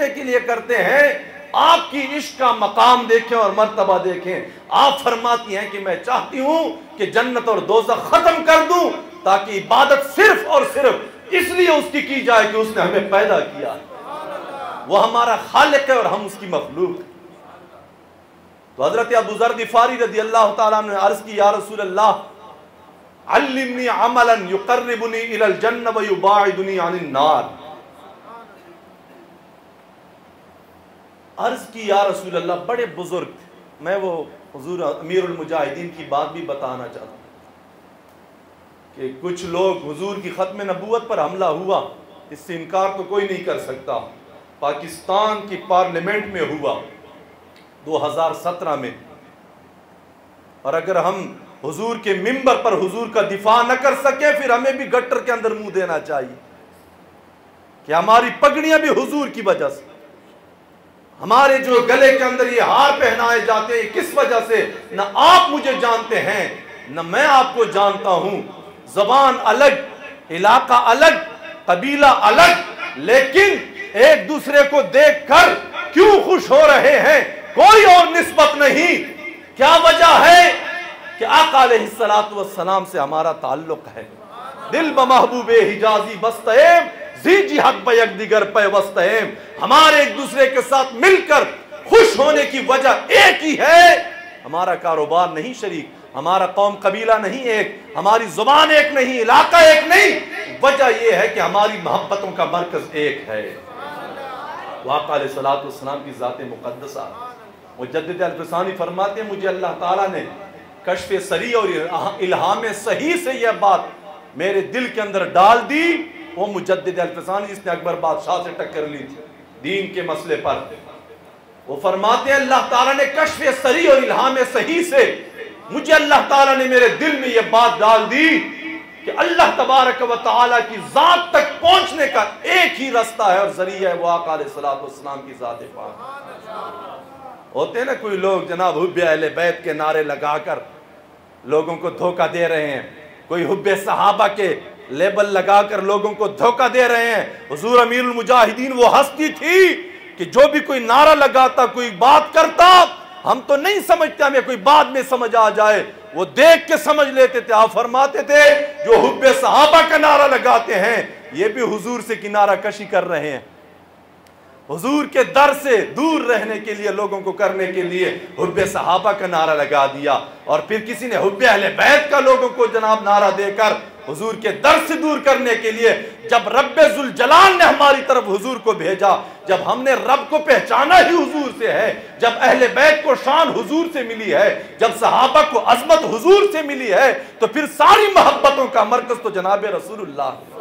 پہنچنے کے لیے کرتے ہیں. آپ کی عشق کا مقام دیکھیں اور مرتبہ دیکھیں. آپ فرماتی ہیں کہ میں چاہتی ہوں کہ جنت اور دوزخ ختم کر دوں تاکہ عبادت صرف اور صرف اس لیے اس کی جائے کہ اس نے ہمیں پیدا کیا, وہ ہمارا خالق ہے اور ہم اس کی مخلوق. تو حضرت ابو ذر غفاری رضی اللہ تعالیٰ عنہ نے عرض کی, یا رسول اللہ علمنی عملا یقربنی الی الجنہ ویباعدنی عن النار. عرض کی یا رسول اللہ, بڑے بزرگ تھے. میں وہ حضور امیر المجاہدین کی بات بھی بتانا چاہتا ہوں کہ کچھ لوگ حضور کی ختم نبوت پر حملہ ہوا, اس سے انکار تو کوئی نہیں کر سکتا, پاکستان کی پارلیمنٹ میں ہوا 2017 میں. اور اگر ہم حضور کے منبر پر حضور کا دفاع نہ کر سکے پھر ہمیں بھی گٹر کے اندر منہ دینا چاہیے کہ ہماری پگڑیاں بھی حضور کی وجہ سے, ہمارے جو گلے کے اندر یہ ہار پہنائے جاتے ہیں کس وجہ سے, نہ آپ مجھے جانتے ہیں نہ میں آپ کو جانتا ہوں. زبان الگ, علاقہ الگ, قبیلہ الگ, لیکن ایک دوسرے کو دیکھ کر کیوں خوش ہو رہے ہیں, کوئی اور نسبت نہیں. کیا وجہ ہے کہ آقا علیہ السلام سے ہمارا تعلق ہے. دل بمحبوب حجازی بستہم زی جہت بیک دیگر پہ وستہم. ہمارے ایک دوسرے کے ساتھ مل کر خوش ہونے کی وجہ ایک ہی ہے, ہمارا کاروبار نہیں شریک, ہمارا قوم قبیلہ نہیں ایک, ہماری زبان ایک نہیں, علاقہ ایک نہیں. وجہ یہ ہے کہ ہماری محبتوں کا مرکز ایک ہے. آقا علیہ السلام کی ذات مقدسہ مجدد الفسانی فرماتے ہیں مجھے اللہ تعالیٰ نے کشف سری اور الہام صحیح سے یہ بات میرے دل کے اندر ڈال دی. وہ مجدد الفسانی جس نے اکبر بادشاہ سے ٹکر لی تھی دین کے مسئلے پر, وہ فرماتے ہیں اللہ تعالیٰ نے کشف سری اور الہام صحیح سے مجھے اللہ تعالیٰ نے میرے دل میں یہ بات ڈال دی کہ اللہ تبارک و تعالیٰ کی ذات تک پہنچنے کا ایک ہی رستہ ہے اور ذریعہ ہے وہ آقا علیہ السلام کی ذات پاک. ہوتے ہیں نا کوئی لوگ جناب حب اہل بیت کے نعرے لگا کر لوگوں کو دھوکہ دے رہے ہیں, کوئی حب صحابہ کے لیبل لگا کر لوگوں کو دھوکہ دے رہے ہیں. حضور امیر المجاہدین وہ ہستی تھی کہ جو بھی کوئی نعرہ لگاتا, کوئی بات کرتا, ہم تو نہیں سمجھتے, ہمیں کوئی بعد میں سمجھ آ جائے, وہ دیکھ کے سمجھ لیتے تھے. آپ فرماتے تھے جو حب صحابہ کا نعرہ لگاتے ہیں یہ بھی حضور سے کنارہ کشی کر رہے ہیں, حضور کے در سے دور رہنے کے لیے لوگوں کو کرنے کے لیے حب صحابہ کا نعرہ لگا دیا. اور پھر کسی نے حب اہل بیت کا لوگوں کو جناب نعرہ دے کر حضور کے در سے دور کرنے کے لیے, جب رب ذوالجلال نے ہماری طرف حضور کو بھیجا, جب ہم نے رب کو پہچانا ہی حضور سے ہے, جب اہل بیت کو شان حضور سے ملی ہے, جب صحابہ کو عظمت حضور سے ملی ہے, تو پھر ساری محبتوں کا مرکز تو جناب رسول اللہ ہے.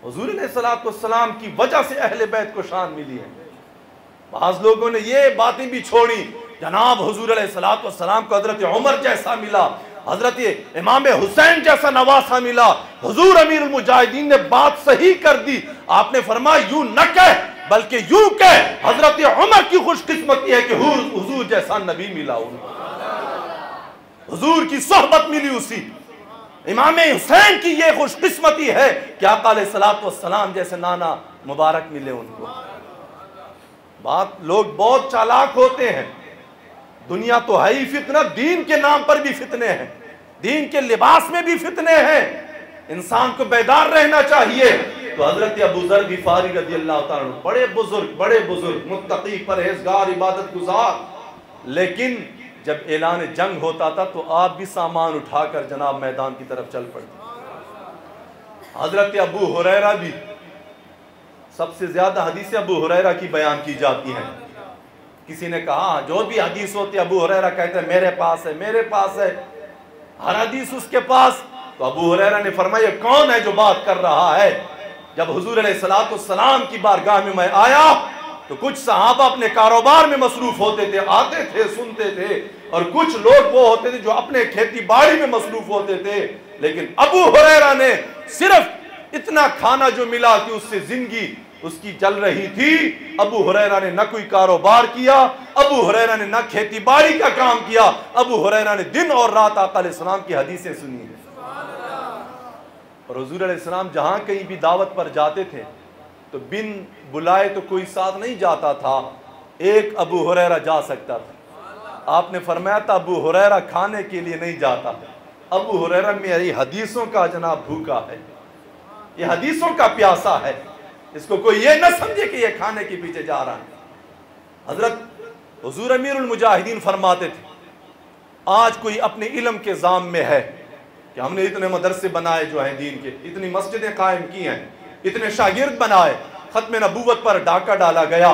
حضور علیہ السلام کی وجہ سے اہل بیت کو شان ملی ہے. بعض لوگوں نے یہ باتیں بھی چھوڑی, جناب حضور علیہ السلام کو حضرت عمر جیسا ملا, حضرت امام حسین جیسا نواسا ملا. حضور امیر المجاہدین نے بات صحیح کر دی. آپ نے فرمایا یوں نہ کہہ بلکہ یوں کہہ, حضرت عمر کی خوش قسمتی ہے کہ حضور جیسا نبی ملا ان کو, حضور کی صحبت ملی اسی. امام حسین کی یہ خوش قسمتی ہے کہ آقا علیہ السلام جیسے نانا مبارک ملے ان کو. بات لوگ بہت چالاک ہوتے ہیں, دنیا تو ہے ہی فتنہ, دین کے نام پر بھی فتنے ہیں, دین کے لباس میں بھی فتنے ہیں, انسان کو بیدار رہنا چاہیے. تو حضرت ابو ذر غفاری رضی اللہ تعالیٰ عنہ بڑے بزرگ متقی پرہیزگار عبادت گزار, لیکن جب اعلان جنگ ہوتا تھا تو آپ بھی سامان اٹھا کر جناب میدان کی طرف چل پڑتے. حضرت ابو ہریرہ بھی, سب سے زیادہ حدیث ابو ہریرہ کی بیان کی جاتی ہیں. کسی نے کہا جو بھی حدیث ہوتی ہے ابو ہریرہ کہتے ہیں میرے پاس ہے, ہر حدیث اس کے پاس. تو ابو ہریرہ نے فرمایا کون ہے جو بات کر رہا ہے؟ جب حضور علیہ السلام کی بارگاہ میں آیا تو کچھ صحابہ اپنے کاروبار میں مصروف ہوتے تھے, آتے تھے, سنتے تھے, اور کچھ لوگ وہ ہوتے تھے جو اپنے کھیتی باڑی میں مصروف ہوتے تھے. لیکن ابو ہریرہ نے صرف اتنا کھانا جو ملا کہ اس سے زندگی اس کی چل رہی تھی. ابو ہریرہ نے نہ کوئی کاروبار کیا, ابو ہریرہ نے نہ کھیتی باڑی کا کام کیا, ابو ہریرہ نے دن اور رات آقا علیہ السلام کی حدیثیں سنی ہیں. اور حضور علیہ السلام جہاں کہیں بھی دعوت پر جاتے تھے تو بن بلائے تو کوئی ساتھ نہیں جاتا تھا، ایک ابو ہریرہ جا سکتا تھا۔ آپ نے فرمایا تھا ابو ہریرہ کھانے کے لیے نہیں جاتا، ابو ہریرہ میری حدیثوں کا جناب بھوکا ہے، یہ حدیثوں کا پیاسا ہے، اس کو کوئی یہ نہ سمجھے کہ یہ کھانے کے پیچھے جا رہا ہے۔ حضرت حضور امیر المجاہدین فرماتے تھے آج کوئی اپنے علم کے ذام میں ہے کہ ہم نے اتنے مدرسے بنائے جو ہیں دین کے، اتنی مسجدیں قائم کی ہیں، اتنے شاگرد بنائے، ختم نبوت پر ڈاکہ ڈالا گیا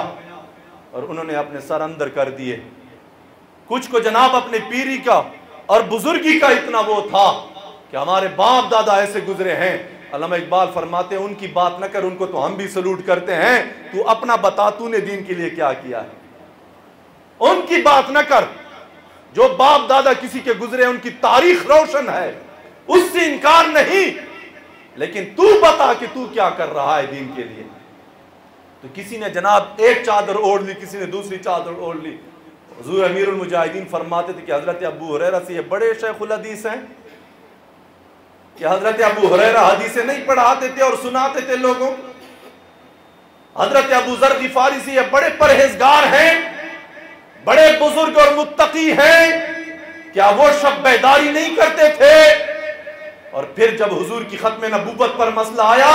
اور انہوں نے اپنے سر اندر کر دیے۔ کچھ کو جناب اپنے پیری کا اور بزرگی کا اتنا وہ تھا کہ ہمارے باپ دادا ایسے گزرے ہیں۔ علامہ اقبال فرماتے ہیں ان کی بات نہ کر، ان کو تو ہم بھی سلوٹ کرتے ہیں، تو اپنا بتا تو نے دین کے لیے کیا کیا ہے۔ ان کی بات نہ کر، جو باپ دادا کسی کے گزرے ان کی تاریخ روشن ہے، اس سے انکار نہیں، لیکن تو بتا کہ تو کیا کر رہا ہے دین کے لیے۔ تو کسی نے جناب ایک چادر اوڑھ لی، کسی نے دوسری چادر اوڑھ لی۔ حضور امیر المجاہدین فرماتے تھے کہ حضرت ابو ہریرہ سے یہ بڑے شیخ الحدیث ہیں کہ حضرت ابو ہریرہ حدیثیں نہیں پڑھاتے تھے اور سناتے تھے لوگوں۔ حضرت ابو ذر غفاری سے یہ بڑے پرہیزگار ہیں، بڑے بزرگ اور متقی ہیں، کیا وہ شب بیداری نہیں کرتے تھے؟ اور پھر جب حضور کی ختم نبوت پر مسئلہ آیا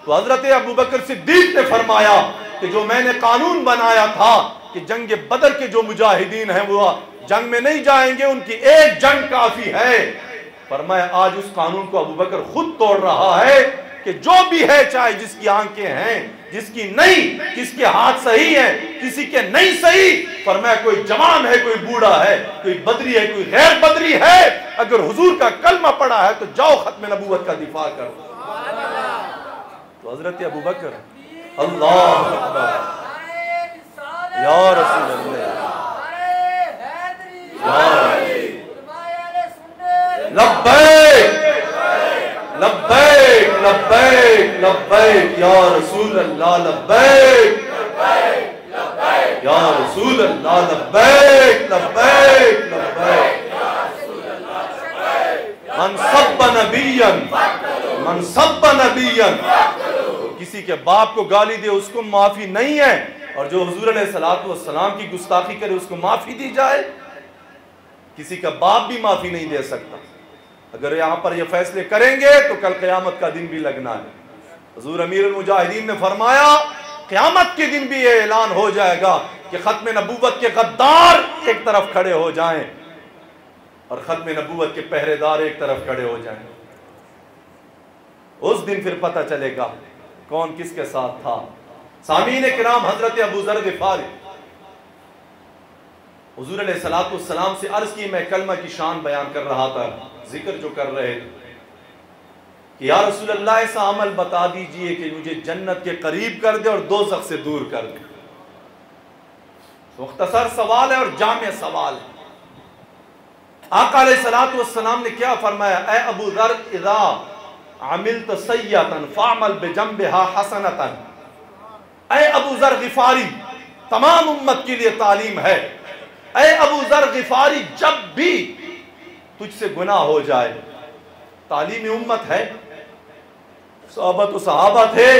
تو حضرت ابوبکر صدیق نے فرمایا کہ جو میں نے قانون بنایا تھا کہ جنگ بدر کے جو مجاہدین ہیں وہ جنگ میں نہیں جائیں گے، ان کی ایک جنگ کافی ہے۔ فرمایا آج اس قانون کو ابوبکر خود توڑ رہا ہے کہ جو بھی ہے، چاہے جس کی آنکھیں ہیں، جس کی نہیں، کس کے ہاتھ صحیح ہیں، کسی کے نہیں صحیح، فرمایا کوئی جوان ہے، کوئی بوڑھا ہے، کوئی بدری ہے، کوئی غیر بدری ہے، اگر حضور کا کلمہ پڑھا ہے تو جاؤ ختم نبوت کا دفاع کرو۔ تو حضرت ابوبکر اللہ اکبر، یا رسول اللہ، لبیک لبیک لبیک لبیک یا رسول اللہ، لبیک یا رسول اللہ، لبیک لبیک لبیک۔ من سب نبیا، من سب نبیا، کسی کے باپ کو گالی دے اس کو معافی نہیں ہے، اور جو حضور علیہ السلام کی گستاخی کرے اس کو معافی دی جائے؟ کسی کا باپ بھی معافی نہیں دے سکتا۔ اگر یہاں پر یہ فیصلے کریں گے تو کل قیامت کا دن بھی لگنا ہے۔ حضور امیر المجاہدین نے فرمایا قیامت کے دن بھی یہ اعلان ہو جائے گا کہ ختم نبوت کے غدار ایک طرف کھڑے ہو جائیں اور ختم نبوت کے پہرے دار ایک طرف کھڑے ہو جائیں۔ اس دن پھر پتہ چلے گا کون کس کے ساتھ تھا۔ سامعین کرام، حضرت ابو ذر غفاری حضور علیہ السلام سے عرض کی، میں کلمہ کی شان بیان کر رہا تھا، ذکر جو کر رہے تھے کہ یا رسول اللہ ایسا عمل بتا دیجئے کہ مجھے جنت کے قریب کر دے اور دوزخ سے دور کر دے۔ مختصر سوال ہے اور جامع سوال ہے۔ آقا علیہ السلام نے کیا فرمایا؟ اے ابو ذر اذا عملت سیئتا فاعمل بجنبہا حسنتا۔ اے ابو ذر غفاری، تمام امت کے لیے تعلیم ہے، اے ابو ذر غفاری جب بھی تجھ سے گناہ ہو جائے، تعلیم امت ہے، صحابہ تو صحابہ تھے،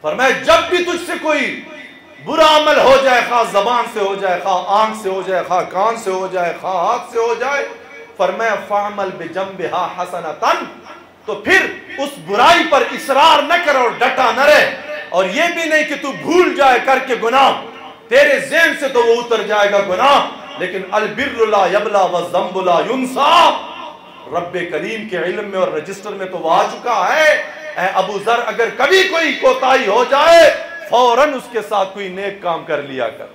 فرمایا جب بھی تجھ سے کوئی برا عمل ہو جائے، خواہ زبان سے ہو جائے، خواہ آنکھ سے ہو جائے، خواہ کان سے ہو جائے، خواہ ہاتھ سے ہو جائے، فرمایا فعمل بجنبہا حسنتا، تو پھر اس برائی پر اصرار نہ کر اور ڈٹا نہ رہے، اور یہ بھی نہیں کہ تو بھول جائے کر کے گناہ، تیرے ذہن سے تو وہ اتر جائے گا گناہ، لیکن البر لا یبلا والذنب لا ینسا، رب کریم کے علم میں اور رجسٹر میں تو وہ آ چکا ہے۔ اے ابو ذر اگر کبھی کوئی کوتاہی ہو جائے فوراً اس کے ساتھ کوئی نیک کام کر لیا کر،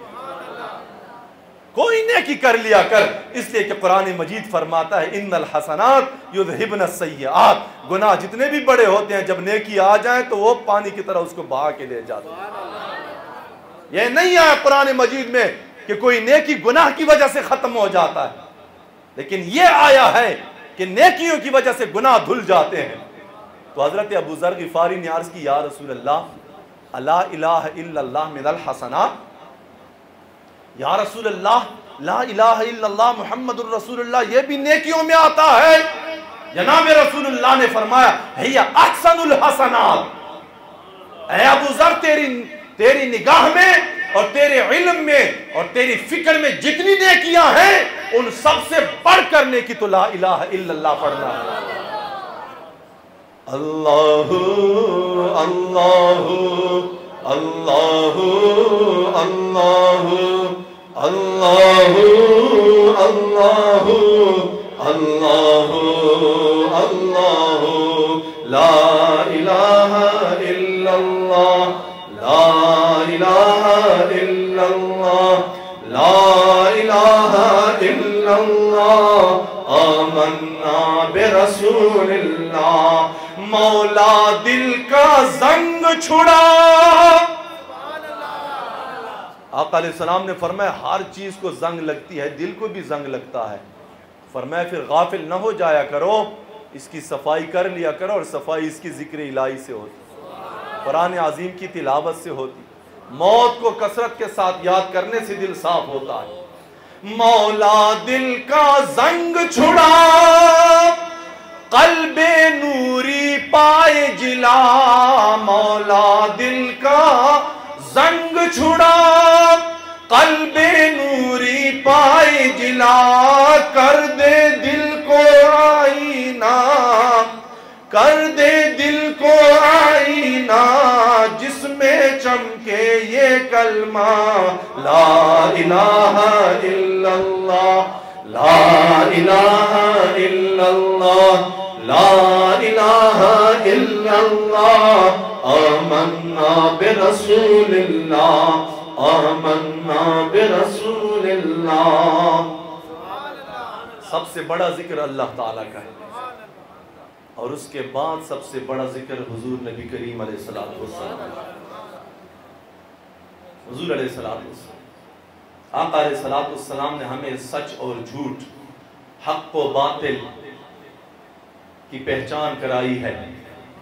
کوئی نیکی کر لیا کر، اس لیے کہ قرآن مجید فرماتا ہے ان الحسنات یذہبن السیئات، گناہ جتنے بھی بڑے ہوتے ہیں جب نیکی آ جائیں تو وہ پانی کی طرح اس کو بہا کے لے جاتے ہیں۔ یہ نہیں آیا قرآن مجید میں کہ کوئی نیکی گناہ کی وجہ سے ختم ہو جاتا ہے، لیکن یہ آیا ہے کہ نیکیوں کی وجہ سے گناہ دھل جاتے ہیں۔ تو حضرت ابو ذر غفاری نے عرض کی یا رسول اللہ الا الہ الا اللہ من الحسنات، یا رسول اللہ لا الہ الا اللہ محمد الرسول اللہ یہ بھی نیکیوں میں آتا ہے؟ جناب رسول اللہ نے فرمایا ہی احسن الحسنات، اے ابو ذر تیری نگاہ میں اور تیرے علم میں اور تیری فکر میں جتنی نیکیاں ہیں ان سب سے بڑھ کر نیکی تو لا الہ الا اللہ پڑھنا ہے۔ اللہ اللہ اللہ اللہ اللہ اللہ اللہ اللہ لا الہ الا اللہ لا الہ الا اللہ لا الہ الا اللہ آمنا برسول اللہ مولا دل کا زنگ چھڑا۔ آقا علیہ السلام نے فرمایا ہر چیز کو زنگ لگتی ہے، دل کو بھی زنگ لگتا ہے۔ فرمایا پھر غافل نہ ہو جایا کرو، اس کی صفائی کر لیا کرو، اور صفائی اس کی ذکر الہی سے ہوتی، قرآن عظیم کی تلاوت سے ہوتی، موت کو کثرت کے ساتھ یاد کرنے سے دل صاف ہوتا ہے۔ مولا دل کا زنگ چھڑا قلب نوری پائے جلا، مولا دل کا زنگ چھڑا قلب نوری پائے جلا، کر دے دل کو آئینہ کر دے دل کو آئینہ جس میں چمکے یہ کلمہ لا الہ الا اللہ لا الہ الا اللہ لا الہ الا اللہ آمنا برسول اللہ آمنا برسول اللہ۔ سب سے بڑا ذکر اللہ تعالیٰ کا ہے، اور اس کے بعد سب سے بڑا ذکر حضور نبی کریم علیہ السلام حضور علیہ السلام آقا علیہ السلام نے ہمیں سچ اور جھوٹ، حق و باطل کی پہچان کرائی ہے۔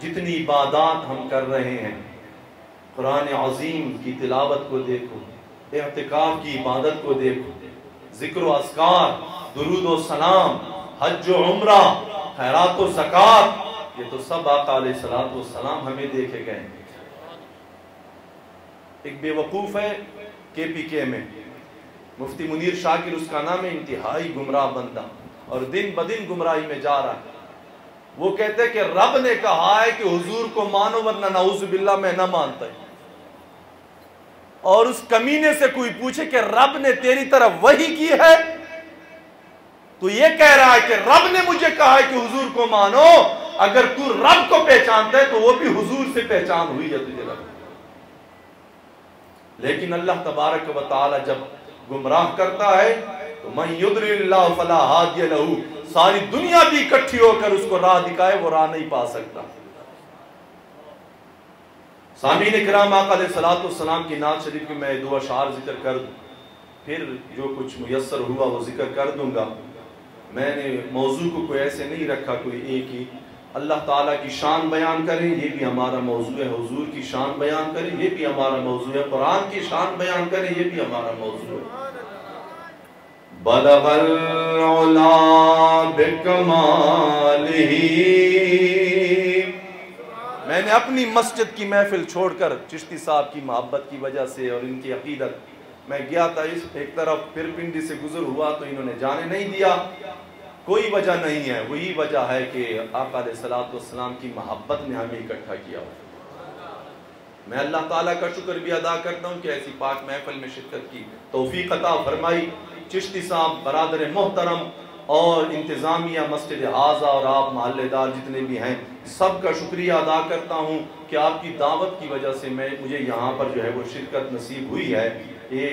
جتنی عبادات ہم کر رہے ہیں، قرآن عظیم کی تلاوت کو دیکھو، اعتکاف کی عبادت کو دیکھو، ذکر و اذکار، درود و سلام، حج و عمرہ، خیرات و زکوٰۃ، یہ تو سب آقا علیہ السلام ہمیں دے کے گئے۔ ایک بے وقوف ہے KPK میں، مفتی منیر شاکر اس کا نام ہے، انتہائی گمراہ بندہ اور دن بدن گمراہی میں جا رہا ہے۔ وہ کہتے ہیں کہ رب نے کہا ہے کہ حضور کو مانو ورنہ نعوذ باللہ میں نہ مانتا ہے، اور اس کمینے سے کوئی پوچھے کہ رب نے تیری طرف وحی کی ہے تو یہ کہہ رہا ہے کہ رب نے مجھے کہا ہے کہ حضور کو مانو۔ اگر تو رب کو پہچانتا ہے تو وہ بھی حضور سے پہچان ہوئی ہے تجھے رب۔ لیکن اللہ تبارک و تعالی جب گمراہ کرتا ہے تو من یضلل اللہ فلا ہادی لہ، ساری دنیا بھی اکٹھی ہو کر اس کو راہ دکھائے وہ راہ نہیں پا سکتا۔ سامعین اکرام، آقا علیہ السلام کی نعت شریف کی میں دو اشعار ذکر کر دوں، پھر جو کچھ میسر ہوا وہ ذکر کر دوں گا۔ میں نے موضوع کو کوئی ایسے نہیں رکھا کوئی ایک ہی، اللہ تعالیٰ کی شان بیان کریں یہ بھی ہمارا موضوع ہے، حضور کی شان بیان کریں یہ بھی ہمارا موضوع ہے، قرآن کی شان بیان کریں یہ بھی ہمارا موضوع ہے۔ بلغ العلا بکمالہ، میں نے اپنی مسجد کی محفل چھوڑ کر چشتی صاحب کی محبت کی وجہ سے اور ان کی عقیدت، میں گیا تھا اس ایک طرف، پھر پنڈی سے گزر ہوا تو انہوں نے جانے نہیں دیا۔ کوئی وجہ نہیں ہے، وہی وجہ ہے کہ آقا علیہ السلام کی محبت نے ہمیں اکٹھا کیا۔ میں اللہ تعالیٰ کا شکر بھی ادا کرتا ہوں کہ ایسی پاک محفل میں شرکت کی توفیق عطا فرمائی۔ چشتی صاحب برادر محترم اور انتظامیہ مسجد حاضہ اور آپ محلے دار جتنے بھی ہیں، سب کا شکریہ ادا کرتا ہوں کہ آپ کی دعوت کی وجہ سے مجھے یہاں پر جو ہے وہ شرکت نصیب ہوئی ہے۔ یہ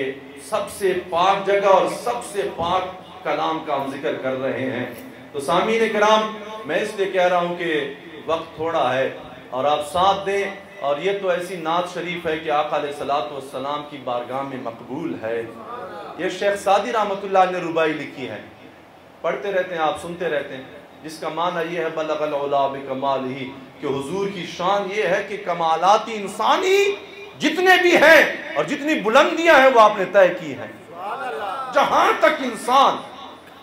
سب سے پاک جگہ اور سب سے پاک کلام کا ہم ذکر کر رہے ہیں۔ تو سامعین کرام، میں اس لیے کہہ رہا ہوں کہ وقت تھوڑا ہے اور آپ ساتھ دیں، اور یہ تو ایسی نعت شریف ہے کہ آقا علیہ السلام کی بارگاہ میں مقبول ہے۔ یہ شیخ سعدی رحمۃ اللہ نے ربائی لکھی ہے، پڑھتے رہتے ہیں آپ، سنتے رہتے ہیں، جس کا معنی یہ ہے بلغ العلا بکمالہ، کہ حضور کی شان یہ ہے کہ کمالات انسانی جتنے بھی ہیں اور جتنی بلندیاں ہیں وہ آپ نے طے کی ہیں۔ جہاں تک انسان،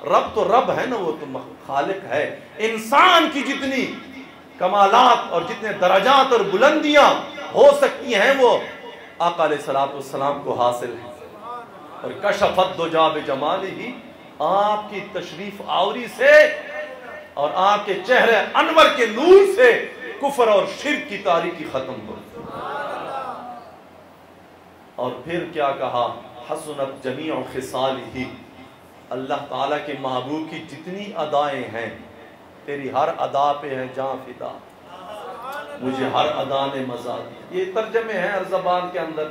رب تو رب ہے نا، وہ تو خالق ہے، انسان کی جتنی کمالات اور جتنے درجات اور بلندیاں ہو سکتی ہیں وہ آقا علیہ السلام کو حاصل ہے۔ اور کشفت دجا بجمالہ، آپ کی تشریف آوری سے اور آپ کے چہرے انور کے نور سے کفر اور شرک کی تاریکی ختم ہو۔ اور پھر کیا کہا، حسنت جمیع خصالہ، اللہ تعالیٰ کے محبوب کی جتنی ادائیں ہیں تیری ہر ادا پہ ہے جاں فدا، مجھے ہر ادا نے مزہ دیا۔ یہ ترجمے ہیں ہر زبان کے اندر،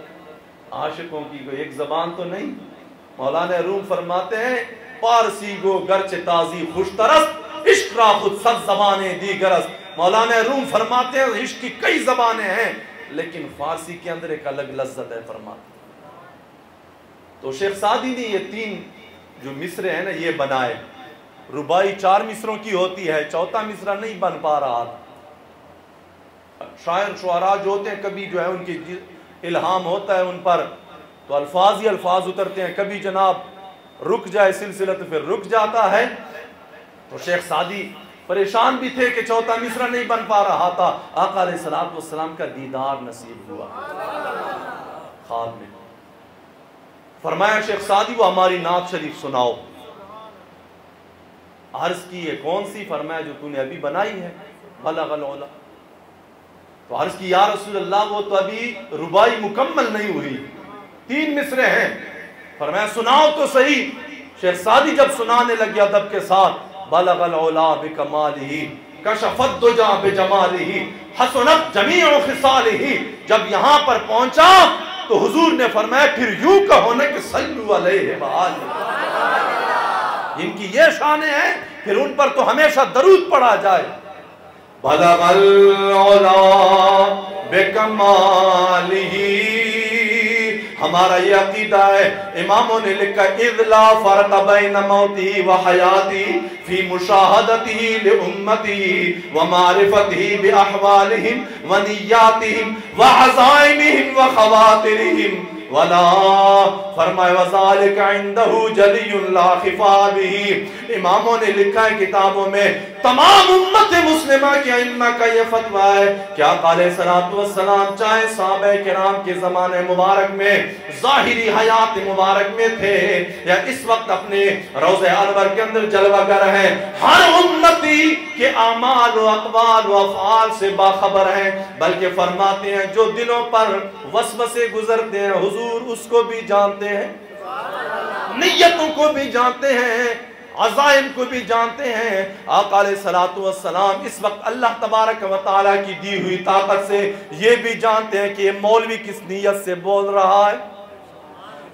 عاشقوں کی کوئی ایک زبان تو نہیں۔ مولانا روم فرماتے ہیں پارسی گو گرچ تازی خوش ترست، عشق را خود صد زبانیں دیگرست۔ مولانا روم فرماتے ہیں عشق کی کئی زبانیں ہیں لیکن فارسی کے اندر ایک الگ لذت ہے فرماتے ہیں۔ تو شیخ سعدی نے یہ 3 جو مصرے ہیں نا یہ بنائے۔ ربائی 4 مصروں کی ہوتی ہے، چوتھا مصرہ نہیں بن پا رہا۔ شاعر شعراء جو ہوتے ہیں کبھی جو ہے ان کی الہام ہوتا ہے ان پر تو الفاظ ہی الفاظ اترتے ہیں، کبھی جناب رک جائے سلسلہ تو پھر رک جاتا ہے۔ تو شیخ سعدی پریشان بھی تھے کہ چوتھا مصرع نہیں بن پا رہا تھا۔ آقا علیہ السلام کا دیدار نصیب ہوا خواب میں۔ فرمایا شیخ سعدی وہ ہماری نعت شریف سناؤ۔ عرض کی یہ کون سی؟ فرمایا جو تو نے ابھی بنائی ہے، بلغ العلا۔ تو عرض کی یا رسول اللہ وہ تو ابھی ربائی مکمل نہیں ہوئی، 3 مصرے ہیں۔ فرمایا سناؤ تو صحیح۔ شیخ سعدی جب سنانے لگے ادب کے ساتھ، بلغ العلا بکمالہ کشفت دجا بجمالہ حسنت جمیع خصالہ، جب یہاں پر پہنچا تو حضور نے فرمایا پھر یوں کہو نا کہ صلو علیہ وآلہ، ان کی یہ شانیں ہیں پھر ان پر تو ہمیشہ درود پڑھا جائے۔ بلغ العلا بکمالہ، ہمارا یہ عقیدہ ہے، اماموں نے لکھا اذ لا فرق بین موتی و حیاتی فی مشاہدتی لامتی و معرفتی باحوالہم و نیاتہم و عزائمہم و خواترہم ولا فرمائے وذالک عندہ جلی لا خفا بہ۔ اماموں نے لکھا ہے کتابوں میں، تمام امت مسلمہ کے ائمہ کا یہ فتویٰ ہے کہ آقا علیہ السلام چاہے صحابہ کرام کے زمانے مبارک میں ظاہری حیات مبارک میں تھے یا اس وقت اپنے روضہ انور کے اندر جلوہ گر ہیں، ہر امتی کے اعمال و اقوال و افعال سے باخبر ہیں، بلکہ فرماتے ہیں جو دلوں پر وسوسے گزرتے ہیں حضور اس کو بھی جانتے ہیں، نیتوں کو بھی جانتے ہیں، عزائم کو بھی جانتے ہیں۔ آقا علیہ السلام اس وقت اللہ تبارک و تعالیٰ کی دی ہوئی طاقت سے یہ بھی جانتے ہیں کہ یہ مولوی کس نیت سے بول رہا ہے،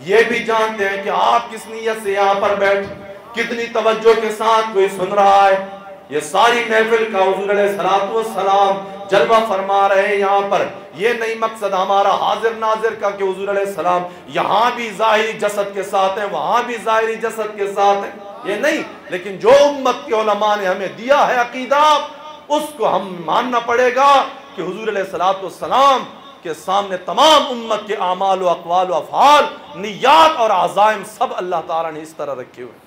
یہ بھی جانتے ہیں کہ آپ کس نیت سے یہاں پر بیٹھ کتنی توجہ کے ساتھ کوئی سن رہا ہے۔ یہ ساری محفل کا حضور علیہ السلام جلوہ فرما رہے ہیں یہاں پر۔ یہ نہیں مقصد ہمارا حاضر ناظر کا کہ حضور علیہ السلام یہاں بھی ظاہری جسد کے ساتھ ہیں وہاں بھی ظاہری جسد کے ساتھ ہیں، یہ نہیں، لیکن جو امت کے علماء نے ہمیں دیا ہے عقیدہ اس کو ہم ماننا پڑے گا کہ حضور علیہ السلام کے سامنے تمام امت کے اعمال و اقوال و افعال، نیات اور عزائم سب اللہ تعالیٰ نے اس طرح رکھے ہوئے۔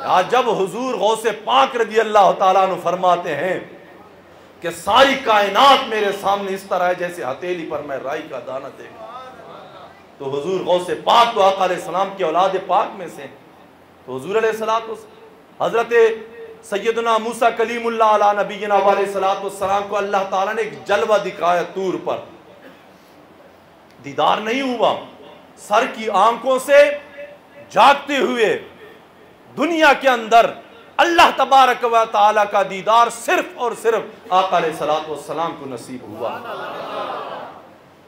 آج جب حضور غوث پاک رضی اللہ تعالیٰ عنہ فرماتے ہیں کہ ساری کائنات میرے سامنے اس طرح ہے جیسے ہتھیلی پر میں رائی کا دانہ دیکھا، تو حضور غوث پاک تو آقا علیہ السلام کی اولاد پاک میں سے، تو حضور علیہ السلام حضرت سیدنا موسیٰ کلیم اللہ علیہ نبینا علیہ السلام کو اللہ تعالیٰ نے ایک جلوہ دکھایا طور پر، دیدار نہیں ہوا، سر کی آنکھوں سے جاگتے ہوئے دنیا کے اندر اللہ تبارک و تعالیٰ کا دیدار صرف اور صرف آقا علیہ السلام کو نصیب ہوا۔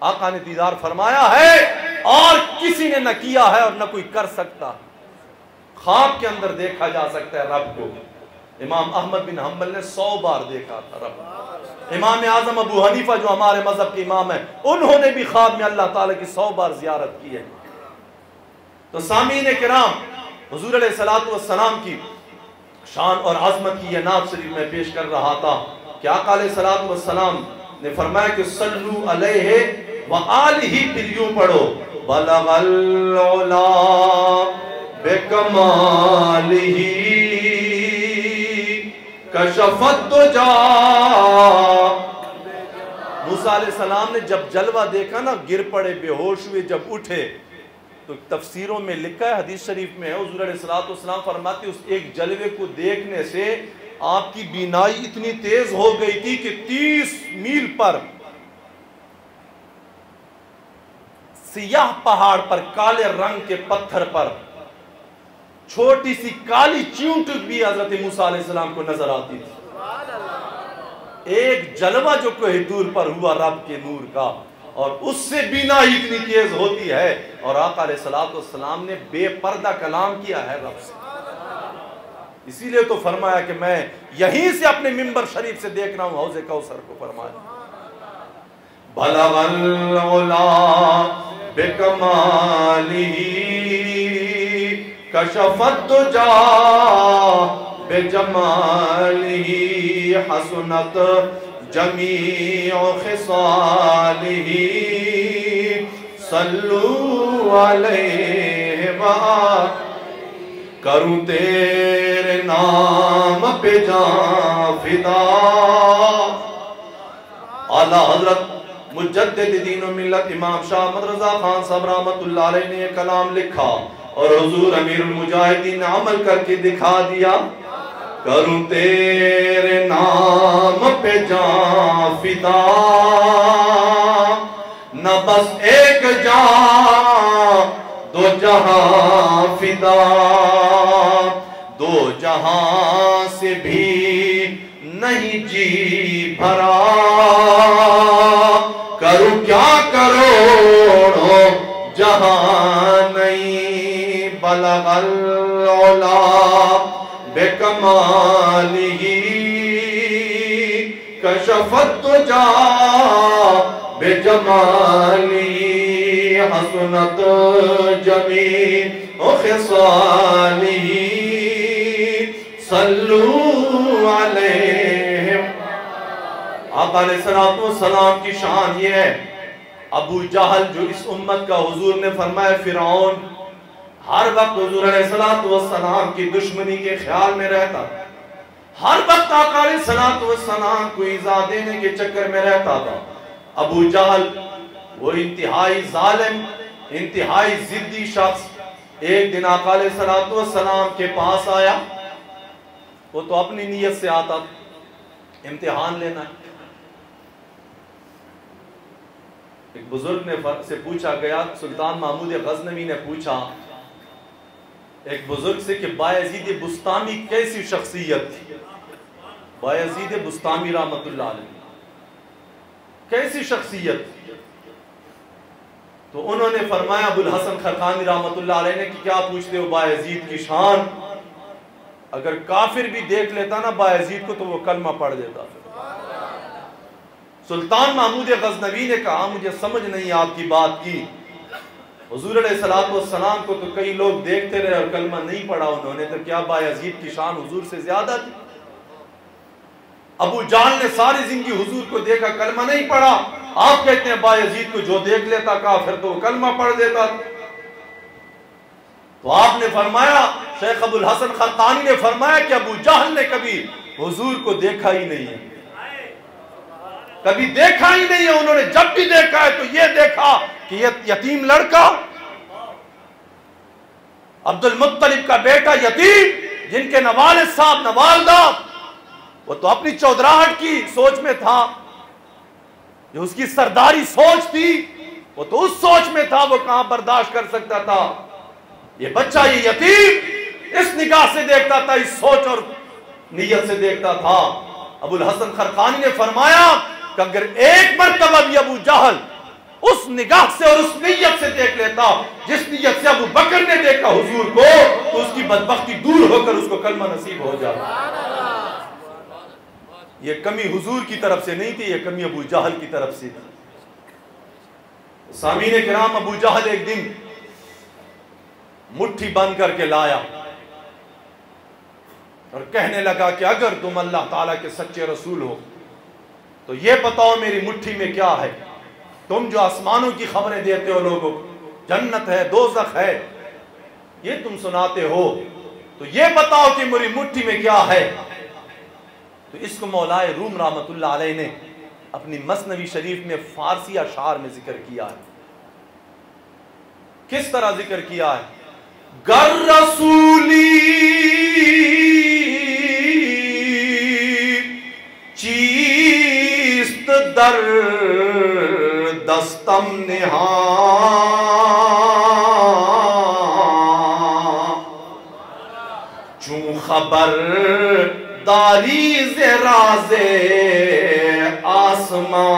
آقا نے دیدار فرمایا ہے اور کسی نے نہ کیا ہے اور نہ کوئی کر سکتا، خواب کے اندر دیکھا جا سکتا ہے رب کو۔ امام احمد بن حنبل نے 100 بار دیکھا تھا رب۔ امام اعظم ابو حنیفہ جو ہمارے مذہب کے امام ہیں انہوں نے بھی خواب میں اللہ تعالیٰ کی 100 بار زیارت کی ہے۔ تو سامعین کرام، حضور علیہ السلام کی شان اور عظمت کی یہ نعت شریف میں پیش کر رہا تھا کہ آقا علیہ السلام نے فرمایا کہ صلو علیہ وآلہ، پھر یوں پڑھو بلغ العلا بکمالہ کشفت دجا، منہ موسیٰ علیہ السلام نے جب جلوہ دیکھا نا، گر پڑے، بے ہوش ہوئے، جب اٹھے تو تفسیروں میں لکھا ہے، حدیث شریف میں ہے، حضور علیہ السلام فرماتے اس ایک جلوے کو دیکھنے سے آپ کی بینائی اتنی تیز ہو گئی تھی کہ 30 میل پر سیاہ پہاڑ پر کالے رنگ کے پتھر پر چھوٹی سی کالی چیونٹ بھی حضرت موسیٰ علیہ السلام کو نظر آتی تھی۔ ایک جلوہ جو کوہ طور پر ہوا رب کے نور کا، اور اس سے بینائی اتنی تیز ہوتی ہے، اور آقا علیہ السلام نے بے پردہ کلام کیا ہے رب سے۔ اسی لیے تو فرمایا کہ میں یہیں سے اپنے منبر شریف سے دیکھ رہا ہوں حوض کوثر کو۔ فرمایا بلغ العلا بکمالہ کشف الدجا بجمالہ حسنت جمیع خصالہ صلو علیہ وآلہ۔ کروں تیرے نام پہ جان فدا۔ اعلیٰ حضرت مجدد دین و ملت امام شاہ احمد رضا خان صاحب رحمت اللہ علیہ نے یہ کلام لکھا، اور حضور امیر المجاہدین نے عمل کر کے دکھا دیا۔ کروں تیرے نام پہ جان فدا، نہ بس ایک جان دو جہاں فدا، دو جہاں سے بھی نہیں جی بھرا، کروں کیا کروڑوں جہاں نہیں۔ بلغ العلا بکمالہ کشف الدجا بجمالہ حسنت جمیع خصالہ صلو علیہ۔ آقا علیہ السلام کی شان یہ ہے، ابو جہل جو اس امت کا حضور نے فرمایا فرعون ہر وقت حضور علیہ السلام کی دشمنی کے خیال میں رہتا، ہر وقت آقا علیہ السلام کو ایذا دینے کے چکر میں رہتا تھا۔ ابو جہل وہ انتہائی ظالم، انتہائی ضدی شخص، ایک دن آقا علیہ السلام کے پاس آیا۔ وہ تو اپنی نیت سے آتا تھا، امتحان لینا ہے۔ ایک بزرگ نے سے پوچھا گیا، سلطان محمود غزنوی نے پوچھا ایک بزرگ سے کہ بایزید بستامی کیسی شخصیت تھی؟ بایزید بستامی رحمت اللہ علیہ کیسی شخصیت تھی؟ تو انہوں نے فرمایا، ابو الحسن خرقانی رحمت اللہ علیہ نے کہ کیا پوچھتے ہو بایزید کی شان، اگر کافر بھی دیکھ لیتا نا بایزید کو تو وہ کلمہ پڑھ دیتا۔ سلطان محمود غزنوی نے کہا مجھے سمجھ نہیں آپ کی بات کی، حضور علیہ السلام کو تو کئی لوگ دیکھتے رہے اور کلمہ نہیں پڑھا انہوں نے، تو کیا بایزید کی شان حضور سے زیادہ تھی؟ ابو جہل نے ساری زندگی حضور کو دیکھا، کلمہ نہیں پڑھا، آپ کہتے ہیں بایزید کو جو دیکھ لیتا کافر تو وہ کلمہ پڑھ دیتا۔ تو آپ نے فرمایا، شیخ ابو الحسن خرقانی نے فرمایا کہ ابو جہل نے کبھی حضور کو دیکھا ہی نہیں ہے، کبھی دیکھا ہی نہیں ہے۔ انہوں نے جب بھی دیکھا ہے تو یہ دیکھا کہ یہ یتیم لڑکا، عبد المطلب کا بیٹا یتیم، جن کے نہ والد صاحب نہ والدہ، وہ تو اپنی چودراہٹ کی سوچ میں تھا، جو اس کی سرداری سوچ تھی وہ تو اس سوچ میں تھا، وہ کہاں برداشت کر سکتا تھا؟ یہ بچہ یہ یتیم اس نگاہ سے دیکھتا تھا، اس سوچ اور نیت سے دیکھتا تھا۔ ابو الحسن خرقانی نے فرمایا کہ اگر ایک مرتبہ بھی ابو جہل اس نگاہ سے اور اس نیت سے دیکھ لیتا جس نیت سے ابو بکر نے دیکھا حضور کو، تو اس کی بدبختی دور ہو کر اس کو کلمہ نصیب ہو جاتا۔ یہ کمی حضور کی طرف سے نہیں تھی، یہ کمی ابو جہل کی طرف سے تھی۔ سامعین کرام، ابو جہل ایک دن مٹھی بند کر کے لایا اور کہنے لگا کہ اگر تم اللہ تعالیٰ کے سچے رسول ہو تو یہ بتاؤ میری مٹھی میں کیا ہے؟ تم جو آسمانوں کی خبریں دیتے ہو لوگوں کو، جنت ہے دوزخ ہے، یہ تم سناتے ہو، تو یہ بتاؤ کہ میری مٹھی میں کیا ہے؟ تو اس کو مولائے روم رحمت اللہ علیہ نے اپنی مثنوی شریف میں فارسی اشعار میں ذکر کیا ہے. کس طرح ذکر کیا ہے؟ گر رسولی چیست در دستم نہاں چون خبر داری ز راز آسمان.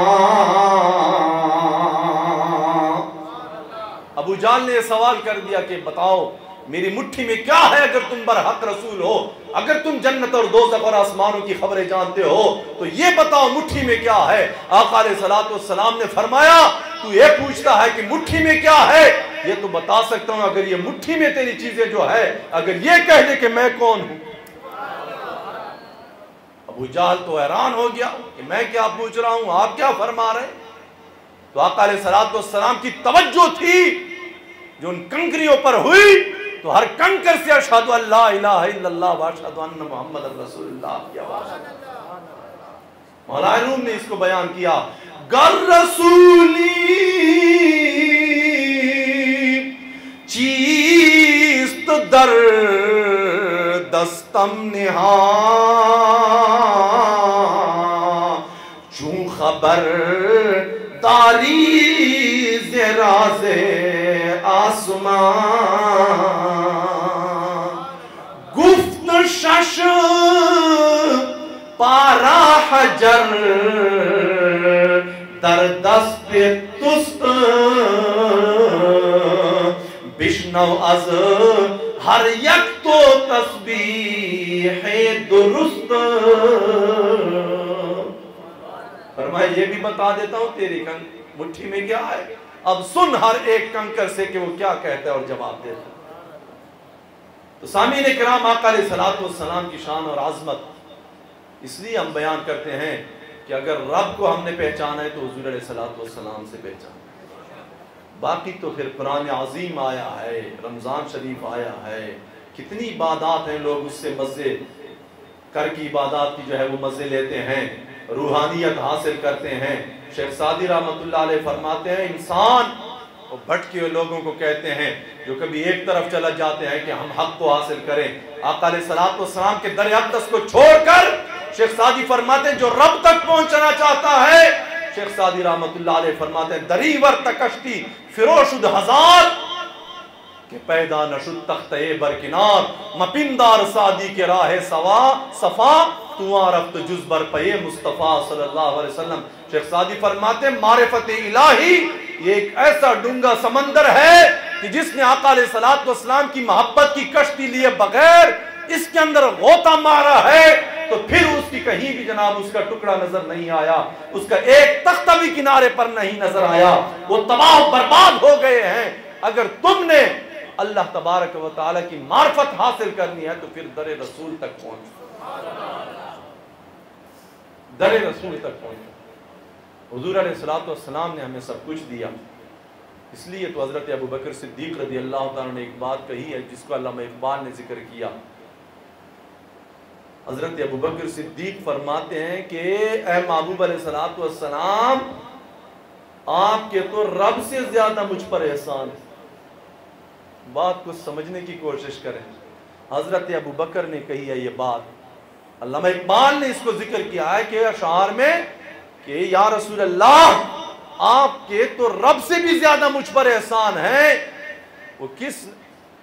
ابو جہل نے یہ سوال کر دیا کہ بتاؤ میری مٹھی میں کیا ہے اگر تم برحق رسول ہو، اگر تم جنت اور دوزخ اور آسمانوں کی خبریں جانتے ہو تو یہ بتاؤ مٹھی میں کیا ہے. آقا علیہ الصلوۃ والسلام نے فرمایا تو یہ پوچھتا ہے کہ مٹھی میں کیا ہے، یہ تو بتا سکتا ہوں اگر یہ مٹھی میں تیری چیزیں جو ہے اگر یہ کہہ دے کہ میں کون ہوں. ابو جہل تو حیران ہو گیا کہ میں کیا پوچھ رہا ہوں، آپ کیا فرما رہے. تو آقا علیہ الصلوۃ والسلام کی توجہ تھی جو ان کنکریوں پر ہوئی تو ہر کنکر سے اشہد ان لا الہ الا اللہ واشہد ان محمد رسول اللہ کی آواز. مولا روم نے اس کو بیان کیا. گر رسولی چیست در دستم نہاں چون خبر داری ز راز آسمان. گفت شش پارا حجر در دست توست بشنو از ہر یک تو تسبیح درست. فرمایا یہ بھی بتا دیتا ہوں تیری مٹھی میں کیا ہے، اب سن ہر ایک کنکر سے کہ وہ کیا کہتا ہے اور جواب دیتا ہے. تو سامعین کرام، آقا علیہ الصلوۃ والسلام کی شان اور عظمت اس لیے ہم بیان کرتے ہیں کہ اگر رب کو ہم نے پہچانا ہے تو حضور علیہ الصلوۃ والسلام سے پہچانا. باقی تو پھر قرآن عظیم آیا ہے، رمضان شریف آیا ہے، کتنی عبادات ہیں، لوگ اس سے مزے کر کی عبادات کی جو ہے وہ مزے لیتے ہیں، روحانیت حاصل کرتے ہیں. شیخ سعدی رحمۃ اللہ علیہ فرماتے ہیں انسان وہ بھٹکے ہوئے لوگوں کو کہتے ہیں جو کبھی ایک طرف چلا جاتے ہیں کہ ہم حق کو حاصل کریں. آقا علیہ الصلوۃ والسلام کے در اقدس کو چھوڑ کر شیخ سعدی فرماتے ہیں جو رب تک پہنچنا چاہتا ہے، شیخ سعدی رحمۃ اللہ علیہ فرماتے ہیں دری ور تکشتی فروشد ہزار کہ پیدا نشد تختہ برکنار مپندار سعدی کے راہ صفا تو رفت جز بر پہ مصطفیٰ صلی اللہ علیہ وسلم. شیخ سعدی فرماتے ہیں معرفت الہی یہ ایک ایسا ڈونگا سمندر ہے کہ جس نے آقا علیہ الصلوۃ والسلام کی محبت کی کشتی لیے بغیر اس کے اندر غوطہ مارا ہے تو پھر اس کی کہیں بھی جناب اس کا ٹکڑا نظر نہیں آیا، اس کا ایک تختہ بھی کنارے پر نہیں نظر آیا، وہ تباہ برباد ہو گئے ہیں. اگر تم نے اللہ تبارک و تعالی کی معرفت حاصل کرنی ہے تو پھر در رسول تک پہنچو، در رسول تک پہنچو. حضور علیہ الصلوۃ والسلام نے ہمیں سب کچھ دیا، اس لیے تو حضرت ابو بکر صدیق رضی اللہ تعالیٰ نے ایک بات کہی ہے جس کو علامہ اقبال نے ذکر کیا. حضرت ابو بکر صدیق فرماتے ہیں کہ اے محبوب علیہ الصلوۃ والسلام آپ کے تو رب سے زیادہ مجھ پر احسان ہے. بات کو سمجھنے کی کوشش کریں. حضرت ابو بکر نے کہی ہے یہ بات، علامہ اقبال نے اس کو ذکر کیا ہے کہ اشعار میں کہ یا رسول اللہ آپ کے تو رب سے بھی زیادہ مجھ پر احسان ہے. وہ کس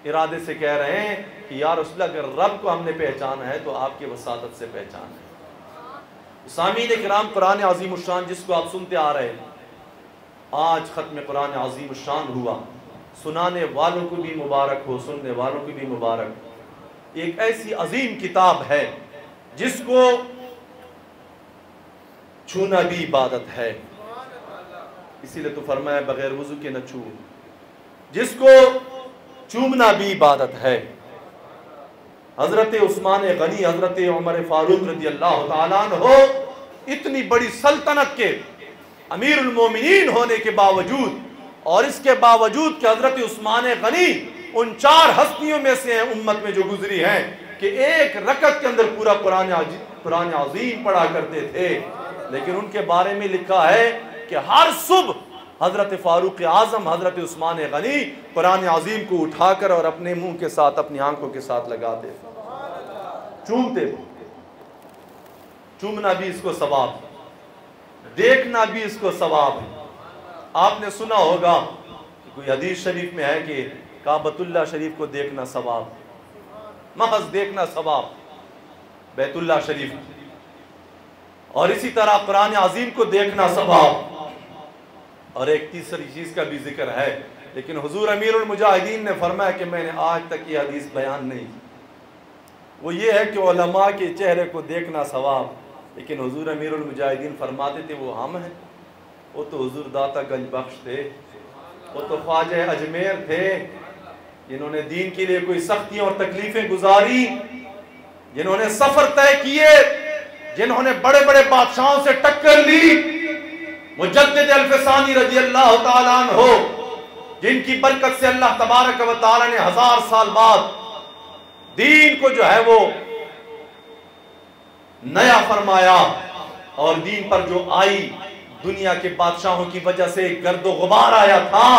ارادے سے کہہ رہے ہیں کہ یا رسول اللہ اگر رب کو ہم نے پہچانا ہے تو آپ کی وساطت سے پہچانا ہے. سامعین کرام، قرآن عظیم الشان جس کو آپ سنتے آ رہے ہیں، آج ختم قرآن عظیم الشان ہوا. سنانے والوں کو بھی مبارک ہو، سننے والوں کو بھی مبارک. ایک ایسی عظیم کتاب ہے جس کو چھونا بھی عبادت ہے، اسی لیے تو فرمایا بغیر وضو کے نہ چھو. جس کو چومنا بھی عبادت ہے. حضرت عثمان غنی، حضرت عمر فاروق رضی اللہ تعالیٰ عنہ اتنی بڑی سلطنت کے امیر المومنین ہونے کے باوجود اور اس کے باوجود کہ حضرت عثمان غنی ان 4 ہستیوں میں سے ہیں امت میں جو گزری ہیں کہ ایک رکعت کے اندر پورا قرآن عظیم پڑھا کرتے تھے. لیکن ان کے بارے میں لکھا ہے کہ ہر صبح حضرت فاروق اعظم حضرت عثمان غنی قرآن عظیم کو اٹھا کر اور اپنے منہ کے ساتھ اپنی آنکھوں کے ساتھ لگاتے، چومتے۔ چومنا بھی اس کو ثواب، دیکھنا بھی اس کو ثواب ہے۔ آپ نے سنا ہوگا کہ کوئی حدیث شریف میں ہے کہ کعبۃ اللہ شریف کو دیکھنا ثواب، محض دیکھنا ثواب بیت اللہ شریف، اور اسی طرح قرآن عظیم کو دیکھنا ثواب۔ اور ایک تیسری چیز کا بھی ذکر ہے، لیکن حضور امیر المجاہدین نے فرمایا کہ میں نے آج تک یہ حدیث بیان نہیں کی، وہ یہ ہے کہ علماء کے چہرے کو دیکھنا ثواب، لیکن حضور امیر المجاہدین فرماتے تھے وہ ہم ہیں، وہ تو حضور داتا گنج بخش تھے، وہ تو خواجہ اجمیر تھے، جنہوں نے دین کے لیے کوئی سختیاں اور تکلیفیں گزاری، جنہوں نے سفر طے کیے، جنہوں نے بڑے بڑے بادشاہوں سے ٹکر لی، مجدد الفسانی رضی اللہ تعالیٰ عنہ، جن کی برکت سے اللہ تبارک و تعالیٰ نے 1000 سال بعد دین کو جو ہے وہ نیا فرمایا، اور دین پر جو آئی دنیا کے بادشاہوں کی وجہ سے گرد و غبار آیا تھا،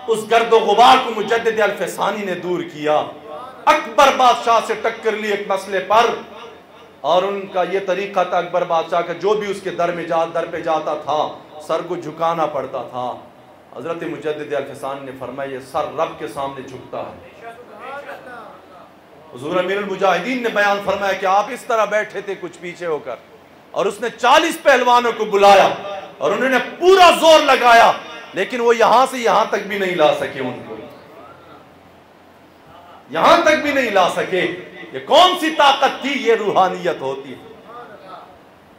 اس گرد و غبار کو مجدد الفسانی نے دور کیا، اکبر بادشاہ سے ٹکر لی ایک مسئلے پر، اور ان کا یہ طریقہ تھا اکبر بادشاہ کا، جو بھی اس کے در پہ جاتا تھا سر کو جھکانا پڑتا تھا۔ حضرت مجدد الفسانی نے فرمایا یہ سر رب کے سامنے جھکتا ہے۔ حضور امیر المجاہدین نے بیان فرمایا کہ آپ اس طرح بیٹھے تھے کچھ پیچھے ہو کر، اور اس نے 40 پہلوانوں کو بلایا اور انہوں نے پورا زور لگایا، لیکن وہ یہاں سے یہاں تک بھی نہیں لا سکے، ان کو یہاں تک بھی نہیں لا سکے۔ یہ کون سی طاقت تھی؟ یہ روحانیت ہوتی ہے۔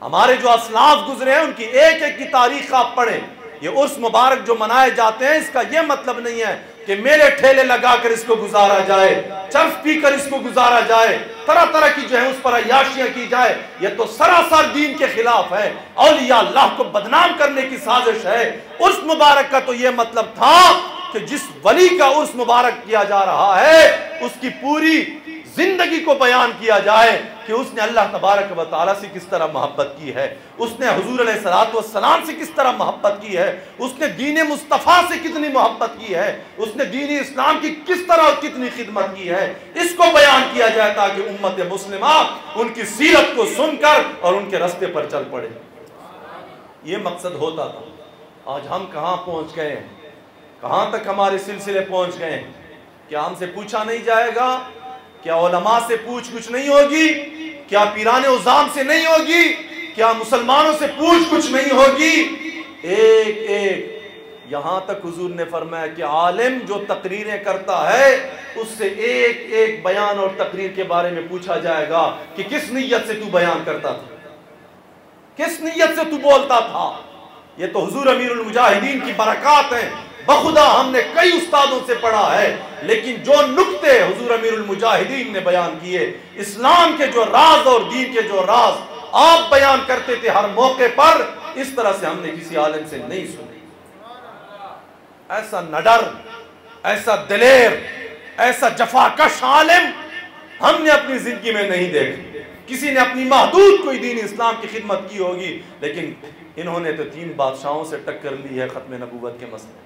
ہمارے جو اسلاف گزرے ہیں ان کی ایک ایک کی تاریخ آپ پڑھیں، یہ عرس مبارک جو منائے جاتے ہیں اس کا یہ مطلب نہیں ہے کہ میلے ٹھیلے لگا کر اس کو گزارا جائے، چرس پی کر اس کو گزارا جائے، طرح طرح کی جو ہے اس پر عیاشیاں کی جائے، یہ تو سراسر دین کے خلاف ہے، اولیاء اللہ کو بدنام کرنے کی سازش ہے۔ عرس مبارک کا تو یہ مطلب تھا کہ جس ولی کا عرس مبارک کیا جا رہا ہے اس کی پوری زندگی کو بیان کیا جائے کہ اس نے اللہ تبارک و تعالیٰ سے کس طرح محبت کی ہے، اس نے حضور علیہ السلام سے کس طرح محبت کی ہے، اس نے دین مصطفیٰ سے کتنی محبت کی ہے، اس نے دین اسلام کی کس طرح کتنی خدمت کی ہے، اس کو بیان کیا جائے تاکہ امت مسلمہ ان کی سیرت کو سن کر اور ان کے راستے پر چل پڑے۔ یہ مقصد ہوتا تھا۔ آج ہم کہاں پہنچ گئے ہیں، کہاں تک ہمارے سلسلے پہنچ گئے ہیں؟ کیا ہم سے پوچھا نہیں جائے گا؟ کیا علماء سے پوچھ کچھ نہیں ہوگی؟ کیا پیران عظام سے نہیں ہوگی؟ کیا مسلمانوں سے پوچھ کچھ نہیں ہوگی؟ ایک ایک یہاں تک حضور نے فرمایا کہ عالم جو تقریریں کرتا ہے اس سے ایک ایک بیان اور تقریر کے بارے میں پوچھا جائے گا کہ کس نیت سے تو بیان کرتا تھا، کس نیت سے تو بولتا تھا۔ یہ تو حضور امیر المجاہدین کی برکات ہیں۔ بخدا ہم نے کئی استادوں سے پڑھا ہے، لیکن جو نکتے حضور امیر المجاہدین نے بیان کیے، اسلام کے جو راز اور دین کے جو راز آپ بیان کرتے تھے ہر موقع پر، اس طرح سے ہم نے کسی عالم سے نہیں سنی۔ ایسا نڈر، ایسا دلیر، ایسا جفاکش عالم ہم نے اپنی زندگی میں نہیں دیکھا۔ کسی نے اپنی محدود کوئی دین اسلام کی خدمت کی ہوگی، لیکن انہوں نے تو 3 بادشاہوں سے ٹکر لی ہے ختم نبوت کے مسئلے،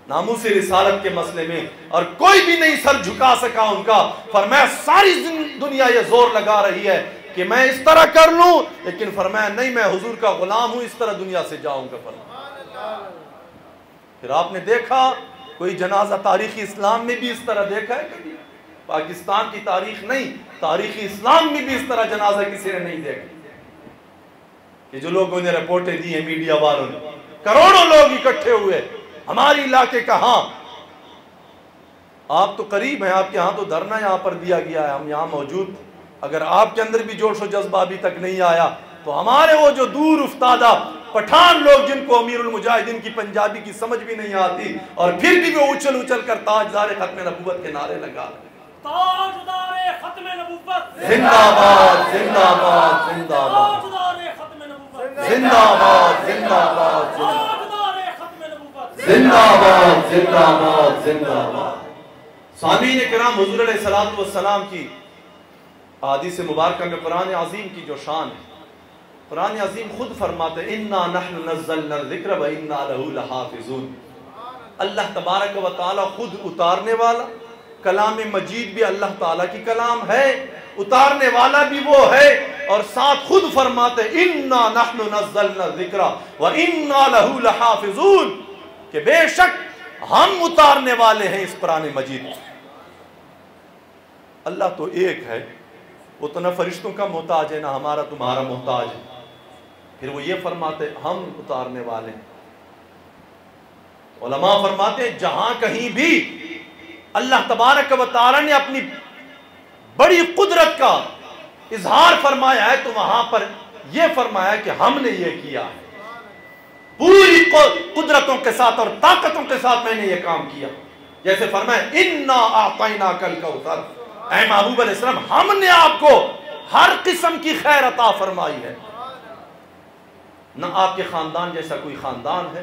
ناموس رسالت کے مسئلے میں، اور کوئی بھی نہیں سر جھکا سکا ان کا۔ فرمایا ساری دنیا یہ زور لگا رہی ہے کہ میں اس طرح کر لوں، لیکن فرمایا نہیں، میں حضور کا غلام ہوں، اس طرح دنیا سے جاؤں گا۔ فرمایا پھر آپ نے دیکھا کوئی جنازہ تاریخ اسلام میں بھی اس طرح دیکھا ہے کبھی؟ پاکستان کی تاریخ نہیں، تاریخ اسلام میں بھی اس طرح جنازہ کسی نے نہیں دیکھا کہ جو لوگوں نے رپورٹیں دی ہیں میڈیا والوں نے، کروڑوں لوگ اکٹھے ہوئے ہماری علاقے کا۔ ہاں آپ تو قریب ہیں، آپ کے ہاں تو دھرنا یہاں پر دیا گیا ہے، ہم یہاں موجود، اگر آپ کے اندر بھی جوش و جذبہ ابھی تک نہیں آیا تو ہمارے وہ جو دور افتادہ پٹھان لوگ جن کو امیر المجاہدین کی پنجابی کی سمجھ بھی نہیں آتی اور پھر بھی وہ اچھل اچھل کر تاجدار ختم نبوت کے نعرے لگا، تاجدار ختم نبوت زندہ باد زندہ باد زندہ باد، تاجدار ختم نبوت زندہ باد زندہ باد، تاجدار ختم نبوت زندہ باد زندہ باد زندہ باد۔ سامعین کرام، حضور علیہ السلام کی احادیث مبارکہ میں قرآن عظیم کی جو شان ہے قرآن عظیم خود فرماتے ہیں اِنَّا نَحْنُ نَزَّلْنَا الذِّكْرَ وَإِنَّا لَهُ لَحَافِظُونَ. اللہ تبارک و تعالیٰ خود اتارنے والا، کلام مجید بھی اللہ تعالیٰ کی کلام ہے، اتارنے والا بھی وہ ہے، اور ساتھ خود فرماتے ہیں اِنَّا نَحْنُ نَزَّلْنَا الذِّكْرَ وَإِنَّا لَهُ لَحَافِظُونَ، کہ بے شک ہم اتارنے والے ہیں اس قرآن مجید. اللہ تو ایک ہے، وہ تو نہ فرشتوں کا محتاج ہے نہ ہمارا تمہارا محتاج ہے. پھر وہ یہ فرماتے ہم اتارنے والے ہیں. علماء فرماتے ہیں جہاں کہیں بھی اللہ تبارک و تعالی نے اپنی بڑی قدرت کا اظہار فرمایا ہے تو وہاں پر یہ فرمایا کہ ہم نے یہ کیا ہے، پوری قدرتوں کے ساتھ اور طاقتوں کے ساتھ میں نے یہ کام کیا. جیسے فرمایا اِنَّا أَعْطَيْنَاكَ الْكَوْثَرَ، اے محبوب علیہ السلام ہم نے آپ کو ہر قسم کی خیر عطا فرمائی ہے. نہ آپ کے خاندان جیسا کوئی خاندان ہے،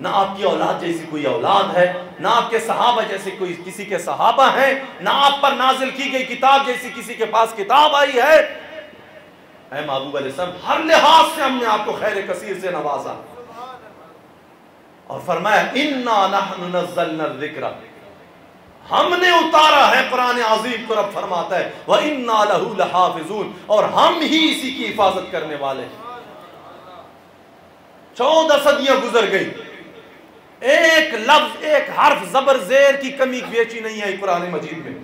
نہ آپ کی اولاد جیسی کوئی اولاد ہے، نہ آپ کے صحابہ جیسے کوئی کسی کے صحابہ ہیں، نہ آپ پر نازل کی گئی کتاب جیسی کسی کے پاس کتاب آئی ہے. اے محبوب علیہ السلام ہر لحاظ سے ہم نے آپ کو خیر کثیر سے نوازا. اور فرمایا اِنَّا نَحْنُ نَزَّلْنَا الذِّكْرَ، ہم نے اتارا ہے قرآن عظیم کو. رب فرماتا ہے وَإِنَّا لَهُ لَحَافِظُونَ، اور ہم ہی اسی کی حفاظت کرنے والے ہیں. 14 صدیاں گزر گئی، ایک لفظ ایک حرف زبر زیر کی کمی بیچی نہیں ہے قرآن مجید میں.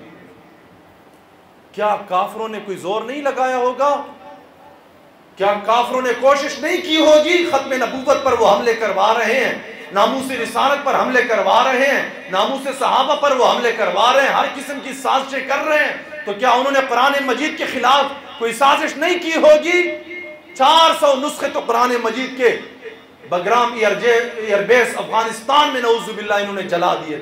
کیا کافروں نے کوئی زور نہیں لگایا ہوگا؟ کیا کافروں نے کوشش نہیں کی ہوگی؟ ختم نبوت پر وہ حملے کروا رہے ہیں، ناموس رسالت پر حملے کروا رہے ہیں، ناموس صحابہ پر وہ حملے کروا رہے ہیں، ہر قسم کی سازشیں کر رہے ہیں. تو کیا انہوں نے قرآن مجید کے خلاف کوئی سازش نہیں کی ہوگی؟ 400 نسخے تو قرآن مجید کے بگرام ایئر بیس افغانستان میں نعوذ باللہ انہوں نے جلا دیے.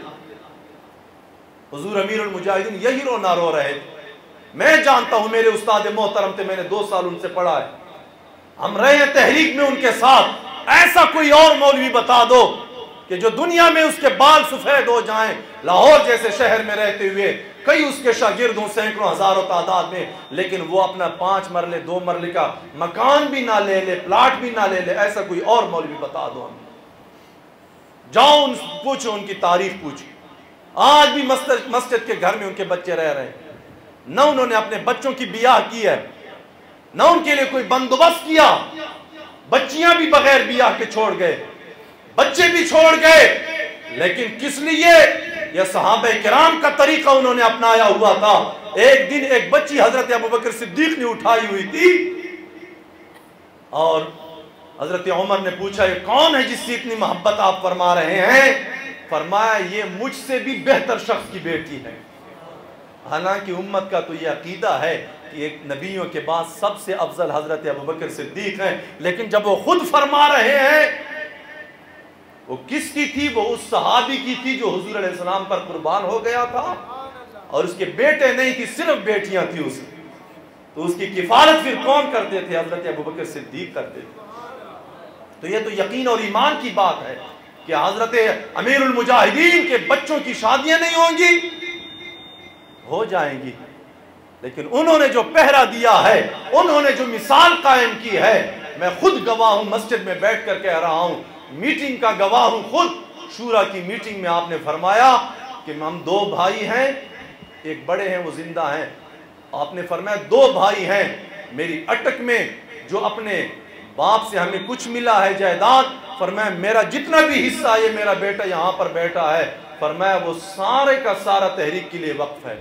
حضور امیر المجاہدین یہی رونا رو رہے تھے. میں جانتا ہوں، میرے استاد محترم تھے، میں نے 2 سال ان سے پڑھا ہے. ہم رہے ہیں تحریک میں ان کے ساتھ. ایسا کوئی اور مولوی بتا دو کہ جو دنیا میں اس کے بال سفید ہو جائیں، لاہور جیسے شہر میں رہتے ہوئے کئی اس کے شاگرد ہوں، سینکڑوں ہزاروں تعداد میں، لیکن وہ اپنا 5 مرلے 2 مرلے کا مکان بھی نہ لے لے، پلاٹ بھی نہ لے لے. ایسا کوئی اور مولوی بتا دو. ہم جاؤ پوچھو، ان کی تاریخ پوچھو. آج بھی مسجد کے گھر میں ان کے بچے رہ رہے ہیں. نہ انہوں نے اپنے بچوں کی بیاہ کی ہے، نہ ان کے لیے کوئی بندوبست کیا. بچیاں بھی بغیر بیاہ کے چھوڑ گئے، بچے بھی چھوڑ گئے. لیکن کس لیے؟ یہ صحابہ کرام کا طریقہ انہوں نے اپنایا ہوا تھا. ایک دن ایک بچی حضرت ابوبکر صدیق نے اٹھائی ہوئی تھی، اور حضرت عمر نے پوچھا یہ کون ہے جس سے اتنی محبت آپ فرما رہے ہیں؟ فرمایا یہ مجھ سے بھی بہتر شخص کی بیٹی ہے. حالانکہ امت کا تو یہ عقیدہ ہے کہ ایک نبیوں کے بعد سب سے افضل حضرت ابوبکر صدیق ہیں، لیکن جب وہ خود فرما رہے ہیں، وہ کس کی تھی؟ وہ اس صحابی کی تھی جو حضور علیہ السلام پر قربان ہو گیا تھا، اور اس کے بیٹے نہیں تھی، صرف بیٹیاں تھی اس کی. تو اس کی کفالت پھر کون کرتے تھے؟ حضرت ابوبکر صدیق کرتے تھے. تو یہ تو یقین اور ایمان کی بات ہے کہ حضرت امیر المجاہدین کے بچوں کی شادیاں نہیں ہوں گی، ہو جائیں گی. لیکن انہوں نے جو پہرا دیا ہے، انہوں نے جو مثال قائم کی ہے، میں خود گواہ ہوں، مسجد میں بیٹھ کر کہہ رہا ہوں، میٹنگ کا گواہ ہوں خود. شورا کی میٹنگ میں آپ نے فرمایا کہ ہم 2 بھائی ہیں، ایک بڑے ہیں وہ زندہ ہیں. آپ نے فرمایا 2 بھائی ہیں میری اٹک میں جو اپنے باپ سے ہمیں کچھ ملا ہے جائیداد. فرمایا میرا جتنا بھی حصہ یہ میرا بیٹا یہاں پر بیٹھا ہے، فرمایا وہ سارے کا سارا تحریک کے لیے وقف ہے.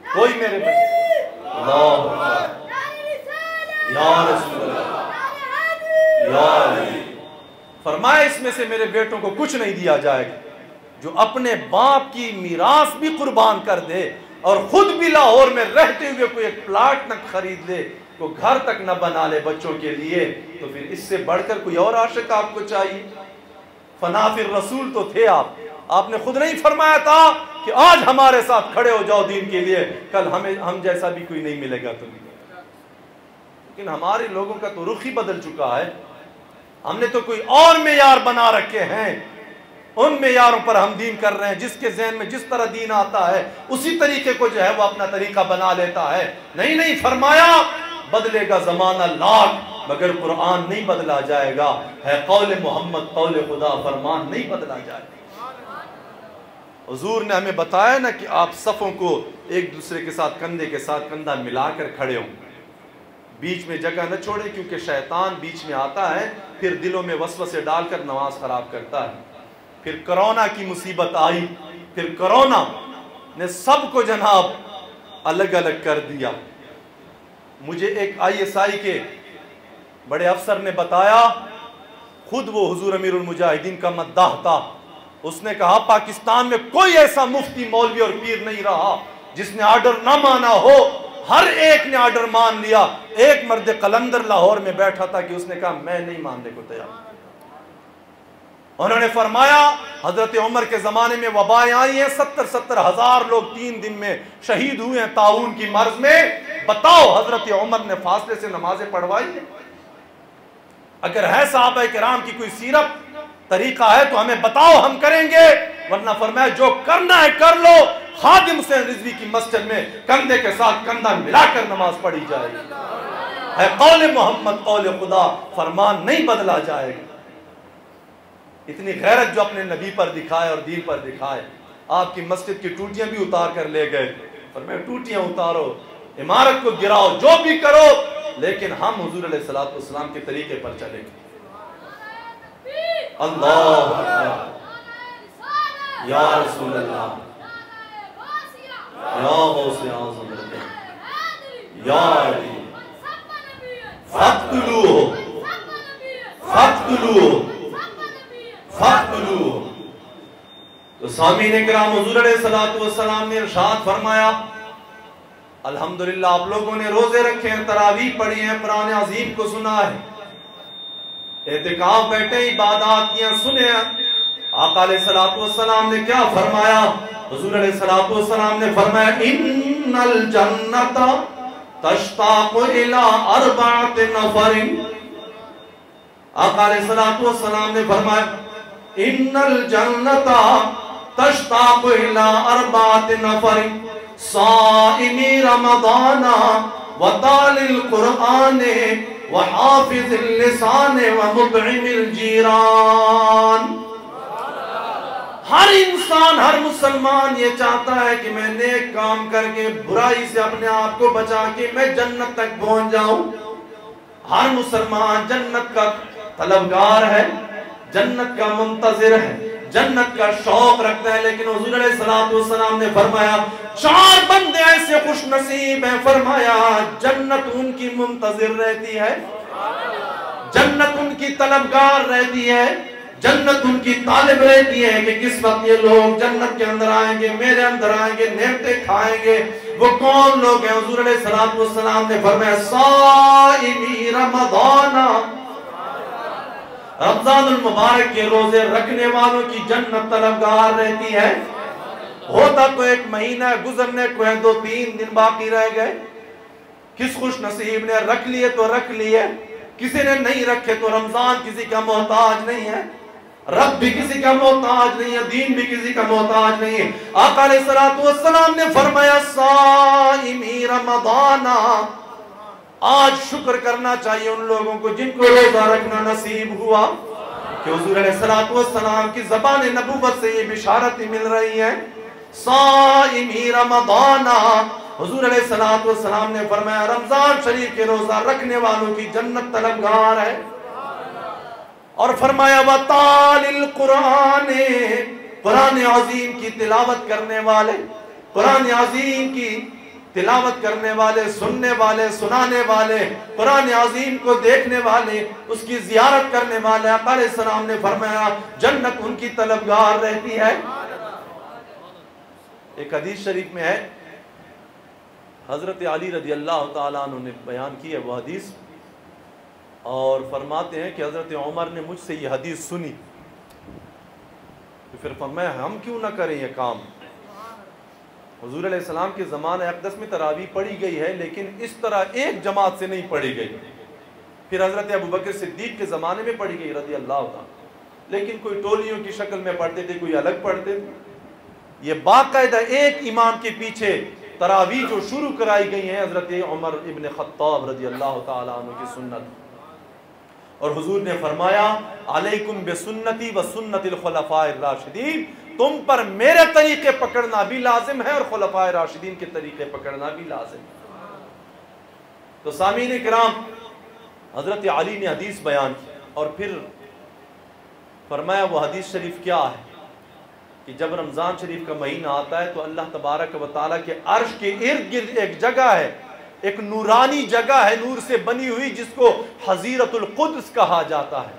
کوئی میرے اللہ یا رسول اللہ یا علی. فرمایا اس میں سے میرے بیٹوں کو کچھ نہیں دیا جائے گا. جو اپنے باپ کی میراث بھی قربان کر دے اور خود بھی لاہور میں رہتے ہوئے کوئی ایک پلاٹ نہ خرید لے، کوئی گھر تک نہ بنا لے بچوں کے لیے، تو پھر اس سے بڑھ کر کوئی اور عاشق آپ کو چاہیے؟ فنا فی الرسول تو تھے آپ نے خود نہیں فرمایا تھا کہ آج ہمارے ساتھ کھڑے ہو جاؤ دین کے لیے، کل ہم جیسا بھی کوئی نہیں ملے گا تمہیں. لیکن ہمارے لوگوں کا تو رخ ہی بدل چکا ہے. ہم نے تو کوئی اور معیار بنا رکھے ہیں، ان معیاروں پر ہم دین کر رہے ہیں. جس کے ذہن میں جس طرح دین آتا ہے اسی طریقے کو جو ہے وہ اپنا طریقہ بنا لیتا ہے. نہیں فرمایا بدلے گا زمانہ لاکھ مگر قرآن نہیں بدلا جائے گا، ہے قول محمد قول خدا، فرمان نہیں بدلا جائے گا۔ حضور نے ہمیں بتایا نا کہ آپ صفوں کو ایک دوسرے کے ساتھ کندھے کے ساتھ کندھا ملا کر کھڑے ہوں، بیچ میں جگہ نہ چھوڑیں، کیونکہ شیطان بیچ میں آتا ہے، پھر دلوں میں وسوسے ڈال کر نماز خراب کرتا ہے۔ پھر کرونا کی مصیبت آئی، پھر کرونا نے سب کو جناب الگ الگ کر دیا۔ مجھے ایک ISI کے بڑے افسر نے بتایا، خود وہ حضور امیر المجاہدین کا مداح تھا، اس نے کہا پاکستان میں کوئی ایسا مفتی مولوی اور پیر نہیں رہا جس نے آرڈر نہ مانا ہو، ہر ایک نے آرڈر مان لیا۔ ایک مرد قلندر لاہور میں بیٹھا تھا کہ اس نے کہا میں نہیں ماننے کو تیار۔ انہوں نے فرمایا حضرت عمر کے زمانے میں وبائیں آئی ہیں، 70 ہزار لوگ 3 دن میں شہید ہوئے ہیں طاعون کی مرض میں، بتاؤ حضرت عمر نے فاصلے سے نمازیں پڑھوائی ہیں؟ اگر ہے صحابہ کرام کی کوئی سیرت طریقہ ہے تو ہمیں بتاؤ، ہم کریں گے، ورنہ فرمایا جو کرنا ہے کر لو۔ خادم حسین رضوی کی مسجد میں کندھے کے ساتھ کندھا ملا کر نماز پڑھی جائے گی، ہے قول محمد قول خدا، فرمان نہیں بدلا جائے گا۔ اتنی غیرت جو اپنے نبی پر دکھائے اور دین پر دکھائے۔ آپ کی مسجد کی ٹوٹیاں بھی اتار کر لے گئے، فرمایا ٹوٹیاں اتارو، عمارت کو گراؤ، جو بھی کرو، لیکن ہم حضور علیہ السلام کے طریقے پر چلیں گے۔ اللہ یا رسول اللہ، یا غوث اعظم یا علی، فاقتلوہ فاقتلوہ فاقتلوہ۔ تو سامعین کرام، حضور علیہ السلام نے ارشاد فرمایا، الحمدللہ آپ لوگوں نے روزے رکھے ہیں، تراویح پڑھی ہیں، قرآن عظیم کو سنا ہے، اعتکاف بیٹھے، عبادات کیا سنے ہیں۔ آقا علیہ السلام نے کیا فرمایا؟ حضور علیہ السلام نے فرمایا ان الجنت تشتاق الى 4 نفر۔ آقا علیہ السلام نے فرمایا ان الجنت تشتاق الى 4 نفر صائمی رمضان وطال القرآن وحافظ اللسان ومطعم الجیران۔ ہر انسان، ہر مسلمان یہ چاہتا ہے کہ میں نیک کام کر کے برائی سے اپنے آپ کو بچا کے میں جنت تک پہنچ جاؤں۔ ہر مسلمان جنت کا طلبگار ہے، جنت کا منتظر ہے، جنت کا شوق رکھتا ہے، لیکن حضور علیہ السلام نے فرمایا 4 بندے ایسے خوش نصیب ہیں، فرمایا جنت ان کی منتظر رہتی ہے، جنت ان کی طلبگار رہتی ہے، جنت ان کی طالب رہتی ہے کہ کس وقت یہ لوگ جنت کے اندر آئیں گے، میرے اندر آئیں گے، نعمتیں کھائیں گے۔ وہ کون لوگ ہیں؟ حضور علیہ السلام نے فرمایا صائمی رمضان، رمضان المبارک کے روزے رکھنے والوں کی جنت طلبگار رہتی ہے۔ ہوتا تو 1 مہینہ گزرنے کو ہے، 2-3 دن باقی رہ گئے، کس خوش نصیب نے رکھ لیے تو رکھ لیے، کسی نے نہیں رکھے تو رمضان کسی کا محتاج نہیں ہے، رب بھی کسی کا محتاج نہیں ہے، دین بھی کسی کا محتاج نہیں ہے۔ آقا علیہ السلام نے فرمایا صائمی رمضان، آج شکر کرنا چاہیے ان لوگوں کو جن کو روزہ رکھنا نصیب ہوا، کہ حضور علیہ السلام کی زبان نبوت سے یہ بشارتیں مل رہی ہیں۔ صائمی رمضان، حضور علیہ السلام نے فرمایا رمضان شریف کے روزہ رکھنے والوں کی جنت طلبگار ہے، اور فرمایا وَطَالِ الْقُرْآنِ، قرآن عظیم کی تلاوت کرنے والے، قرآن عظیم کی تلاوت کرنے والے، سننے والے، سنانے والے، قرآن عظیم کو دیکھنے والے، اس کی زیارت کرنے والے، آقا علیہ السلام نے فرمایا جنت ان کی طلبگار رہتی ہے۔ ایک حدیث شریف میں ہے، حضرت علی رضی اللہ تعالیٰ عنہ نے بیان کی ہے وہ حدیث، اور فرماتے ہیں کہ حضرت عمر نے مجھ سے یہ حدیث سنی، تو پھر فرمایا ہم کیوں نہ کریں یہ کام۔ حضور علیہ السلام کے زمانہ اقدس میں تراویح پڑھی گئی ہے، لیکن اس طرح ایک جماعت سے نہیں پڑھی گئی۔ پھر حضرت ابوبکر صدیق کے زمانے میں پڑھی گئی رضی اللہ تعالیٰ، لیکن کوئی ٹولیوں کی شکل میں پڑھتے تھے، کوئی الگ پڑھتے تھے۔ یہ باقاعدہ ایک امام کے پیچھے تراویح جو شروع کرائی گئی ہیں حضرت عمر ابن خطاب رضی اللہ تعالیٰ عنہ کی سنت، اور حضور نے فرمایا علیکم بسنتی و سنت الخلفاء الراشدین، تم پر میرے طریقے پکڑنا بھی لازم ہے اور خلفاء راشدین کے طریقے پکڑنا بھی لازم ہے۔ تو سامعین کرام، حضرت علی نے حدیث بیان کی اور پھر فرمایا وہ حدیث شریف کیا ہے کہ جب رمضان شریف کا مہینہ آتا ہے تو اللہ تبارک و تعالیٰ کے عرش کے ارد گرد ایک جگہ ہے، ایک نورانی جگہ ہے نور سے بنی ہوئی، جس کو حظیرۃ القدس کہا جاتا ہے۔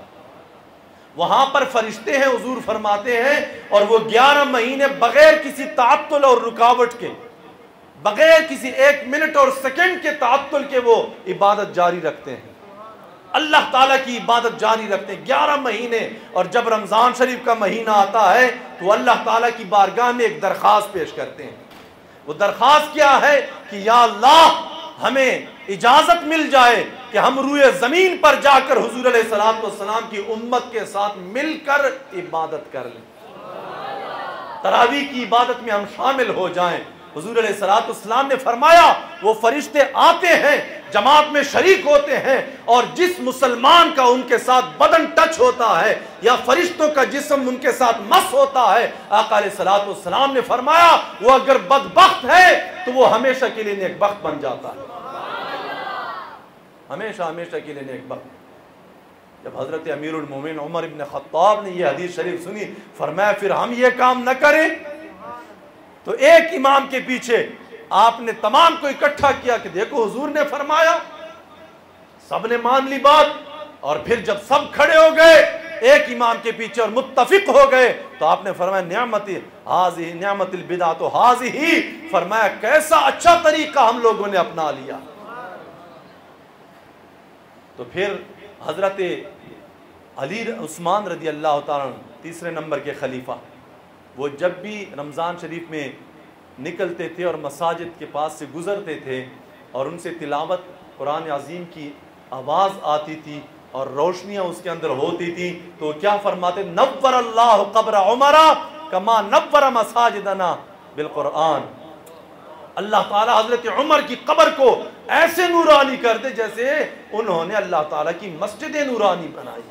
وہاں پر فرشتے ہیں، حضور فرماتے ہیں، اور وہ 11 مہینے بغیر کسی تعطل اور رکاوٹ کے، بغیر کسی 1 منٹ اور سیکنڈ کے تعطل کے وہ عبادت جاری رکھتے ہیں، اللہ تعالیٰ کی عبادت جاری رکھتے ہیں 11 مہینے۔ اور جب رمضان شریف کا مہینہ آتا ہے تو اللہ تعالیٰ کی بارگاہ میں ایک درخواست پیش کرتے ہیں۔ وہ درخواست کیا ہے کہ یا اللہ ہمیں اجازت مل جائے کہ ہم روئے زمین پر جا کر حضور علیہ السلام کی امت کے ساتھ مل کر عبادت کر لیں، تراویح کی عبادت میں ہم شامل ہو جائیں۔ حضور علیہ السلام نے فرمایا وہ فرشتے آتے ہیں، جماعت میں شریک ہوتے ہیں، اور جس مسلمان کا ان کے ساتھ بدن ٹچ ہوتا ہے یا فرشتوں کا جسم ان کے ساتھ مس ہوتا ہے، آقا علیہ السلام نے فرمایا وہ اگر بدبخت ہے تو وہ ہمیشہ کے لیے نیک بخت بن جاتا ہے، ہمیشہ کے لیے نیک بخت۔ جب حضرت امیر المومنین عمر ابن خطاب نے یہ حدیث شریف سنی، فرمایا پھر ہم یہ کام نہ کریں؟ تو ایک امام کے پیچھے آپ نے تمام کو اکٹھا کیا کہ دیکھو حضور نے فرمایا، سب نے مان لی بات، اور پھر جب سب کھڑے ہو گئے ایک امام کے پیچھے اور متفق ہو گئے تو آپ نے فرمایا نعمت البدعۃ ھذہ، فرمایا کیسا اچھا طریقہ ہم لوگوں نے اپنا لیا۔ تو پھر حضرت علی عثمان رضی اللہ تعالیٰ عنہ، تیسرے نمبر کے خلیفہ، وہ جب بھی رمضان شریف میں نکلتے تھے اور مساجد کے پاس سے گزرتے تھے اور ان سے تلاوت قرآن عظیم کی آواز آتی تھی اور روشنیاں اس کے اندر ہوتی تھی تو کیا فرماتے؟ نور اللہ قبر عمر کما نور مساجدنا بالقرآن، اللہ تعالیٰ حضرت عمر کی قبر کو ایسے نورانی کر دے جیسے انہوں نے اللہ تعالیٰ کی مسجد نورانی بنائی،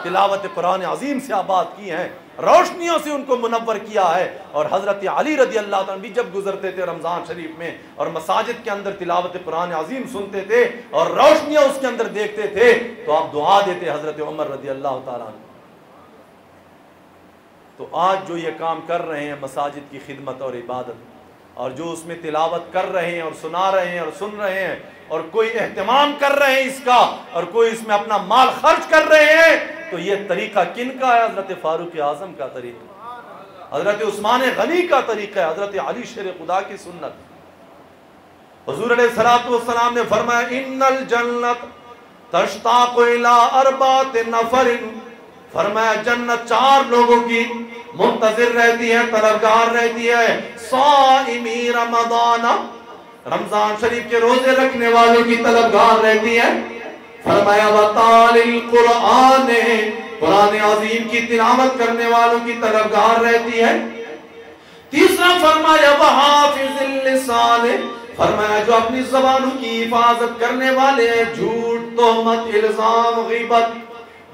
تلاوت قرآن عظیم سے آباد کی ہیں، روشنیوں سے ان کو منور کیا ہے۔ اور حضرت علی رضی اللہ عنہ بھی جب گزرتے تھے رمضان شریف میں اور مساجد کے اندر تلاوت قرآن عظیم سنتے تھے اور روشنیاں اس کے اندر دیکھتے تھے تو آپ دعا دیتے حضرت عمر رضی اللہ تعالیٰ عنہ۔ تو آج جو یہ کام کر رہے ہیں مساجد کی خدمت اور عبادت، اور جو اس میں تلاوت کر رہے ہیں اور سنا رہے ہیں اور سن رہے ہیں، اور کوئی اہتمام کر رہے ہیں اس کا اور کوئی اس میں اپنا مال خرچ کر رہے ہیں، تو یہ طریقہ کن کا ہے؟ حضرت فاروق اعظم کا طریقہ، حضرت عثمان غنی کا طریقہ ہے، حضرت علی شیر خدا کی سنت۔ حضور علیہ السلام نے فرمایا ان الجنت تشتاق الی 4 نفر، فرمایا جنت 4 لوگوں کی منتظر رہتی ہے، طلبگار رہتی ہے، صائمی رمضان، رمضان شریف کے روزے رکھنے والوں کی طلبگار رہتی ہے، فرمایا وَتَالِ الْقُرْآنِ، قرآن عظیم کی تلاوت کرنے والوں کی طلبگار رہتی ہے۔ تیسرا فرمایا وَحَافِظِ اللِّسَانِ، فرمایا جو اپنی زبانوں کی حفاظت کرنے والے ہیں، جھوٹ، تہمت، الزام، غیبت،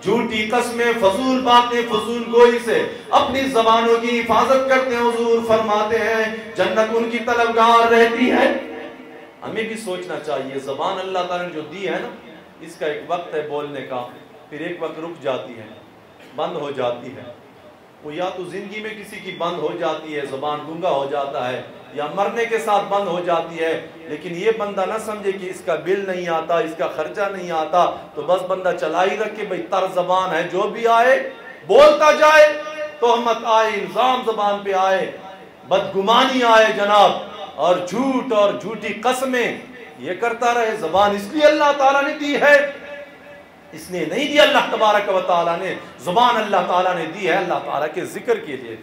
جھوٹی قسمیں، فضول باتیں، فضول گوئی سے اپنی زبانوں کی حفاظت کرتے ہیں، حضور فرماتے ہیں جنت ان کی طلبگار رہتی ہے۔ ہمیں بھی سوچنا چاہیے زبان اللہ تعالیٰ نے جو دی ہے نا، اس کا ایک وقت ہے بولنے کا، پھر ایک وقت رک جاتی ہے، بند ہو جاتی ہے۔ وہ یا تو زندگی میں کسی کی بند ہو جاتی ہے، زبان گنگا ہو جاتا ہے، یا مرنے کے ساتھ بند ہو جاتی ہے، لیکن یہ بندہ نہ سمجھے کہ اس کا بل نہیں آتا، اس کا خرچہ نہیں آتا، تو بس بندہ چلا ہی رکھے، بھئی تر زبان ہے، جو بھی آئے بولتا جائے، تہمت آئے، الزام زبان پہ آئے، بدگمانی آئے جناب، اور جھوٹ اور جھوٹی قسمیں یہ کرتا رہے۔ زبان اس لیے اللہ تعالیٰ نے دی ہے، اس نے نہیں دی اللہ تبارک و تعالیٰ نے، زبان اللہ تعالیٰ نے دی ہے اللہ تعالیٰ کے ذکر کے لیے،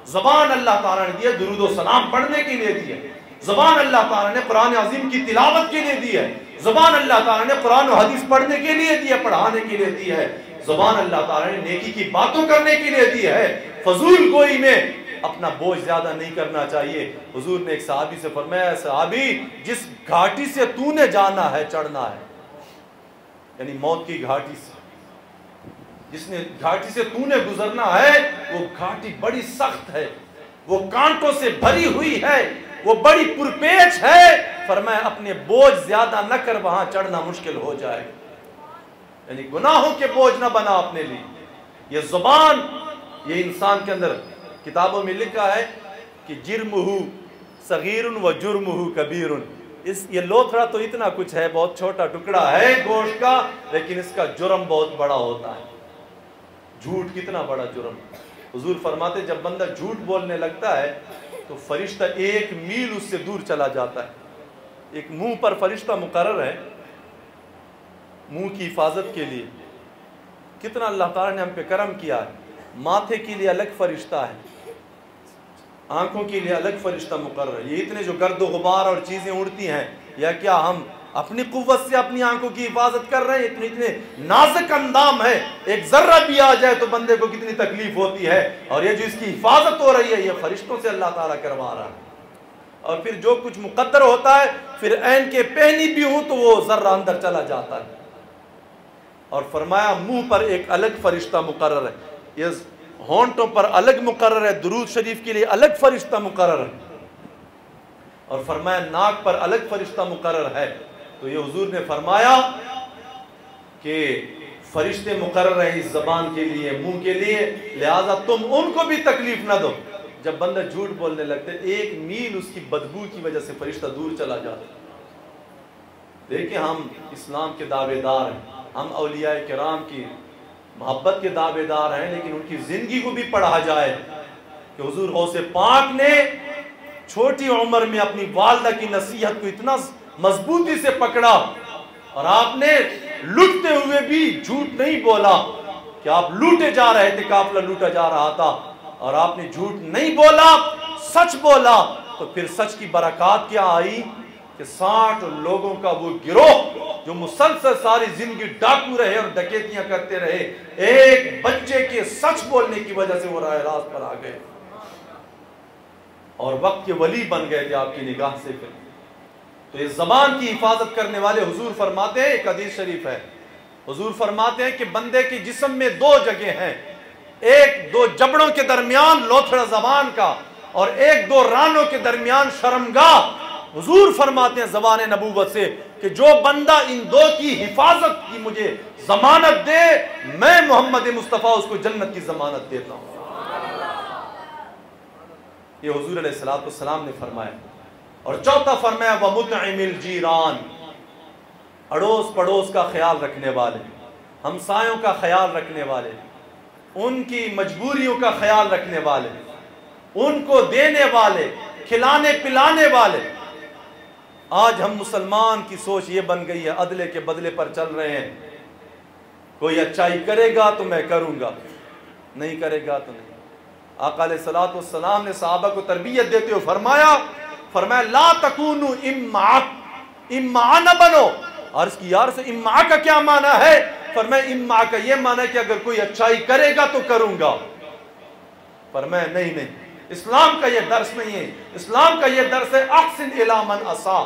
زبان اللہ تعالیٰ نے دی ہے درود و سلام پڑھنے کے لیے دی ہے، زبان اللہ تعالیٰ نے قرآن عظیم کی تلاوت کے لیے دی ہے، زبان اللہ تعالیٰ نے قرآن و حدیث پڑھنے کے لیے دی ہے، پڑھانے کے لیے دی ہے، زبان اللہ تعالیٰ نے نیکی کی باتوں کرنے کے لیے دی ہے، فضول گوئی میں اپنا بوجھ زیادہ نہیں کرنا چاہیے۔ حضور نے ایک صحابی سے فرمایا، صحابی جس گھاٹی سے تو نے جانا ہے چڑھنا ہے، یعنی موت کی گھاٹی سے، جس نے گھاٹی سے تو نے گزرنا ہے، وہ گھاٹی بڑی سخت ہے، وہ کانٹوں سے بھری ہوئی ہے، وہ بڑی پرپیچ ہے۔ فرمایا اپنے بوجھ زیادہ نہ کر، وہاں چڑھنا مشکل ہو جائے، یعنی گناہوں کے بوجھ نہ بنا اپنے لیے۔ یہ زبان، یہ انسان کے اندر کتابوں میں لکھا ہے کہ جرمہ صغیر و جرمہ کبیر، یہ لوتھڑا تو اتنا کچھ ہے، بہت چھوٹا ٹکڑا ہے گوشت کا، لیکن اس کا جرم بہت بڑا ہوتا ہے۔ جھوٹ کتنا بڑا جرم۔ حضور فرماتے جب بندہ جھوٹ بولنے لگتا ہے تو فرشتہ 1 میل اس سے دور چلا جاتا ہے۔ ایک منہ پر فرشتہ مقرر ہے منہ کی حفاظت کے لیے، کتنا اللہ تعالیٰ نے ہم پہ کرم کیا ہے۔ ماتھے کے لیے الگ فرشتہ ہے، آنکھوں کے لیے الگ فرشتہ مقرر ہے۔ یہ اتنے جو گرد و غبار اور چیزیں اڑتی ہیں، یا کیا ہم اپنی قوت سے اپنی آنکھوں کی حفاظت کر رہے ہیں؟ اتنے نازک اندام ہے، ایک ذرہ بھی آ جائے تو بندے کو کتنی تکلیف ہوتی ہے، اور یہ جو اس کی حفاظت ہو رہی ہے یہ فرشتوں سے اللہ تعالیٰ کروا رہا ہے۔ اور پھر جو کچھ مقدر ہوتا ہے، پھر عین کے پہنی بھی ہوں تو وہ ذرہ اندر چلا جاتا ہے۔ اور فرمایا منہ پر ایک الگ فرشتہ مقرر ہے، یہ ہونٹوں پر الگ مقرر ہے، درود شریف کے لیے الگ فرشتہ مقرر ہے، اور فرمایا ناک پر الگ فرشتہ مقرر ہے۔ تو یہ حضور نے فرمایا کہ فرشتے مقرر ہیں اس زبان کے لیے، منہ کے لیے، لہذا تم ان کو بھی تکلیف نہ دو۔ جب بندہ جھوٹ بولنے لگتے 1 میل اس کی بدبو کی وجہ سے فرشتہ دور چلا جاتا۔ دیکھیں ہم اسلام کے دعوے دار ہیں، ہم اولیاء کرام کی محبت کے دعوے دار ہیں، لیکن ان کی زندگی کو بھی پڑھا جائے کہ حضور غوث پاک نے چھوٹی عمر میں اپنی والدہ کی نصیحت کو اتنا مضبوطی سے پکڑا، اور آپ نے لٹتے ہوئے بھی جھوٹ نہیں بولا کہ آپ لوٹے جا رہے تھے، قافلہ لوٹا جا رہا تھا، اور آپ نے جھوٹ نہیں بولا، سچ بولا۔ تو پھر سچ کی برکات کیا آئی کہ 60 لوگوں کا وہ گروہ جو مسلسل ساری زندگی ڈاکو رہے اور ڈکیتیاں کرتے رہے، ایک بچے کے سچ بولنے کی وجہ سے وہ راہ راست پر آ گئے اور وقت کے ولی بن گئے تھے آپ کی نگاہ سے۔ پھر تو اس زبان کی حفاظت کرنے والے حضور فرماتے ہیں، ایک حدیث شریف ہے، حضور فرماتے ہیں کہ بندے کے جسم میں 2 جگہ ہیں، ایک 2 جبڑوں کے درمیان لوتھڑا زبان کا، اور ایک 2 رانوں کے درمیان شرمگاہ۔ حضور فرماتے ہیں زبان نبوت سے کہ جو بندہ ان 2 کی حفاظت کی مجھے ضمانت دے، میں محمد مصطفیٰ اس کو جنت کی ضمانت دیتا ہوں۔ یہ حضور علیہ السلام نے فرمایا۔ اور چوتھا فرمایا وَمُطْعِمِ الْجِيرَانِ، اڑوس پڑوس کا خیال رکھنے والے، ہمسایوں کا خیال رکھنے والے، ان کی مجبوریوں کا خیال رکھنے والے، ان کو دینے والے، کھلانے پلانے والے۔ آج ہم مسلمان کی سوچ یہ بن گئی ہے، عدلے کے بدلے پر چل رہے ہیں، کوئی اچھائی کرے گا تو میں کروں گا، نہیں کرے گا تو نہیں۔ آقا علیہ السلام نے صحابہ کو تربیت دیتے ہوئے فرمایا لا تکونوا امعا نہ بنو۔ عرض کی یار سے امعا کا کیا معنی ہے؟ فرمایا امعا کا یہ معنی ہے کہ اگر کوئی اچھائی کرے گا تو کروں گا۔ فرمایا نہیں، اسلام کا یہ درس نہیں ہے، اسلام کا یہ درس ہے احسن الی من اساء،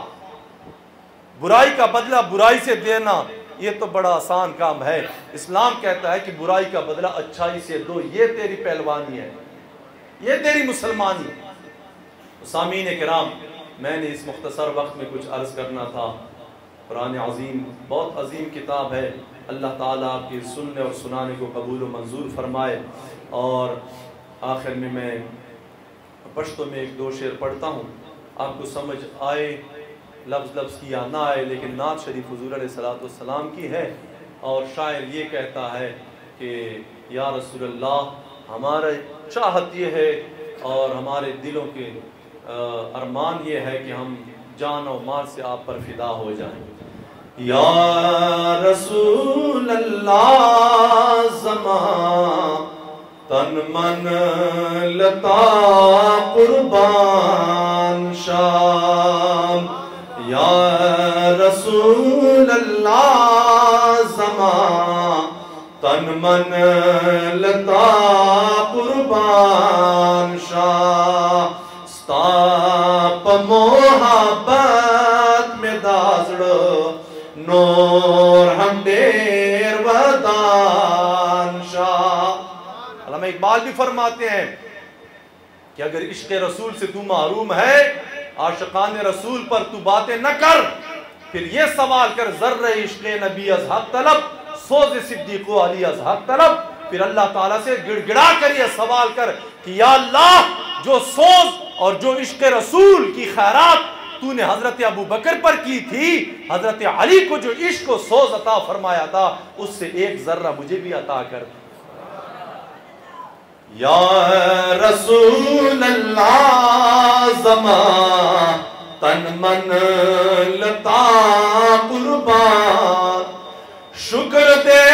برائی کا بدلہ برائی سے دینا یہ تو بڑا آسان کام ہے۔ اسلام کہتا ہے کہ برائی کا بدلہ اچھائی سے دو، یہ تیری پہلوانی ہے، یہ تیری مسلمانی۔ سامعین کرام، میں نے اس مختصر وقت میں کچھ عرض کرنا تھا۔ قرآن عظیم بہت عظیم کتاب ہے، اللہ تعالیٰ آپ کے سننے اور سنانے کو قبول و منظور فرمائے۔ اور آخر میں پشتو میں 1-2 شعر پڑھتا ہوں، آپ کو سمجھ آئے لفظ کی یا نہ آئے، لیکن نعت شریف حضور علیہ السلام کی ہے، اور شاعر یہ کہتا ہے کہ یا رسول اللہ، ہمارا چاہت یہ ہے اور ہمارے دلوں کے ارمان یہ ہے کہ ہم جان و مال سے آپ پر فدا ہو جائیں۔ یا رسول اللہ زمان تن من لتا قربان شام، یا رسول اللہ زمان تن من لتا قربان شام۔ ستاپ محبت میں دازڑ نور ہم دیر ودان شاہ. علامہ اقبال بھی فرماتے ہیں کہ اگر عشق رسول سے تو محروم ہے، عاشقان رسول پر تو باتیں نہ کر، پھر یہ سوال کر ذرہ عشق نبی از حق طلب، سوز صدیق و علی از حق طلب. پھر اللہ تعالیٰ سے گڑ گڑا کر یہ سوال کر کہ یا اللہ، جو سوز اور جو عشق رسول کی خیرات تو نے حضرت ابو بکر پر کی تھی، حضرت علی کو جو عشق و سوز عطا فرمایا تھا، اس سے ایک ذرہ مجھے بھی عطا کر. یا رسول اللہ زمان تن من لتا قربان، شکر دے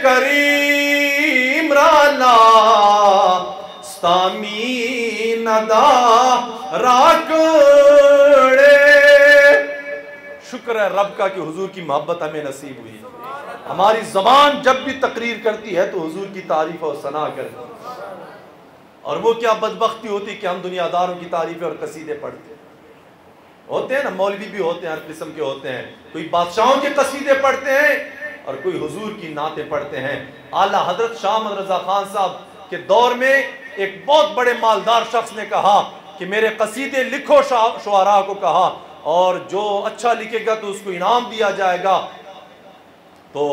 کریم رالا ستامی ندا راکڑے. شکر ہے رب کا کہ حضور کی محبت ہمیں نصیب ہوئی. ہماری زبان جب بھی تقریر کرتی ہے تو حضور کی تعریف اور ثنا کرتی ہے. اور وہ کیا بدبختی ہوتی کہ ہم دنیا داروں کی تعریفیں اور قصیدے پڑھتے ہیں. ہوتے ہیں نا، مولوی بھی ہوتے ہیں، ہر قسم کے ہوتے ہیں. کوئی بادشاہوں کے قصیدے پڑھتے ہیں اور کوئی حضور کی نعتیں پڑھتے ہیں. اعلیٰ حضرت شاہ احمد رضا خان صاحب کے دور میں ایک بہت بڑے مالدار شخص نے کہا کہ میرے قصیدے لکھو، شعراء کو کہا، اور جو اچھا لکھے گا تو اس کو انعام دیا جائے گا. تو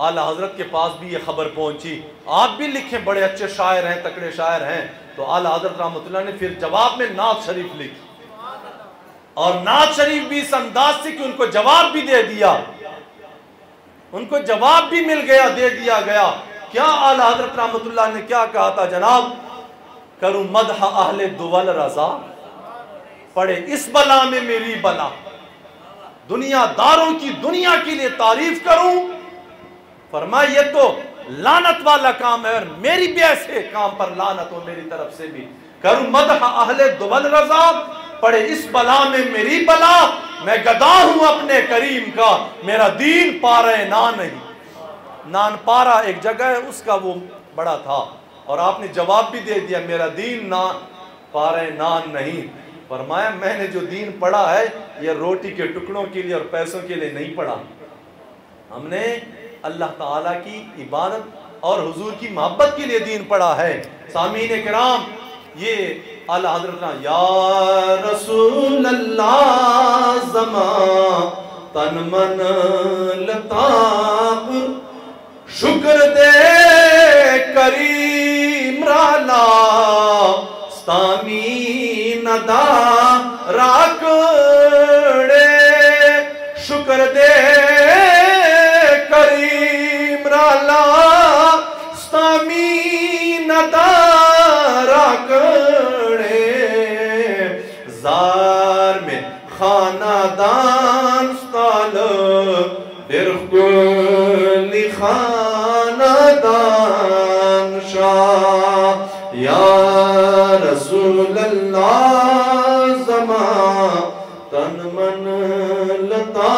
اعلیٰ حضرت کے پاس بھی یہ خبر پہنچی، آپ بھی لکھیں، بڑے اچھے شاعر ہیں، تکڑے شاعر ہیں. تو اعلیٰ حضرت رحمۃ اللہ نے پھر جواب میں نعت شریف لکھی، اور نعت شریف بھی اس انداز سے کہ ان کو جواب بھی دے دیا، ان کو جواب بھی مل گیا، دے دیا گیا. کیا اعلیٰ حضرت رحمۃ اللہ نے کیا کہا تھا جناب؟ کروں مدح اہل دول رضا، پڑھے اس بلا میں میری بلا، دنیا داروں کی دنیا کے لیے تعریف کروں. فرمایا یہ تو لعنت والا کام ہے، اور میری بھی ایسے کام پر لعنت ہو میری طرف سے بھی. کروں مدح اہل دول رضا، پڑھے اس بلا میں میری بلا، میں گدا ہوں اپنے کریم کا، میرا دین پارہ نان نہیں. نان پارہ ایک جگہ ہے، اس کا وہ بڑا تھا، اور آپ نے جواب بھی دے دیا میرا دین پارہ نان نہیں. فرمایا میں نے جو دین پڑھا ہے یہ روٹی کے ٹکڑوں کے لیے اور پیسوں کے لیے نہیں پڑھا، ہم نے اللہ تعالیٰ کی عبادت اور حضور کی محبت کے لیے دین پڑھا ہے. سامعین کرام، یہ اعلیٰ حضرت یا رسول اللہ زمان تن من لطاف، شکر دے کریم رالا ستامی ندا راکڑے. شکر دے کریم رالا ستامی ندا راکڑے. زار میں خاندان ستال درخلی خاندان شاہ. یا رسول اللہ زمان تن من لتا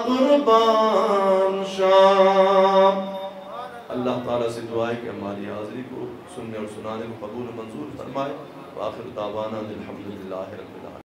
قربان شاہ. اللہ تعالیٰ سے دعا ہے کہ ہماری حاضری کو سننے اور سنانے کو قبول و منظور فرمائے. وآخر دعوانا الحمدللہ رب العالمین.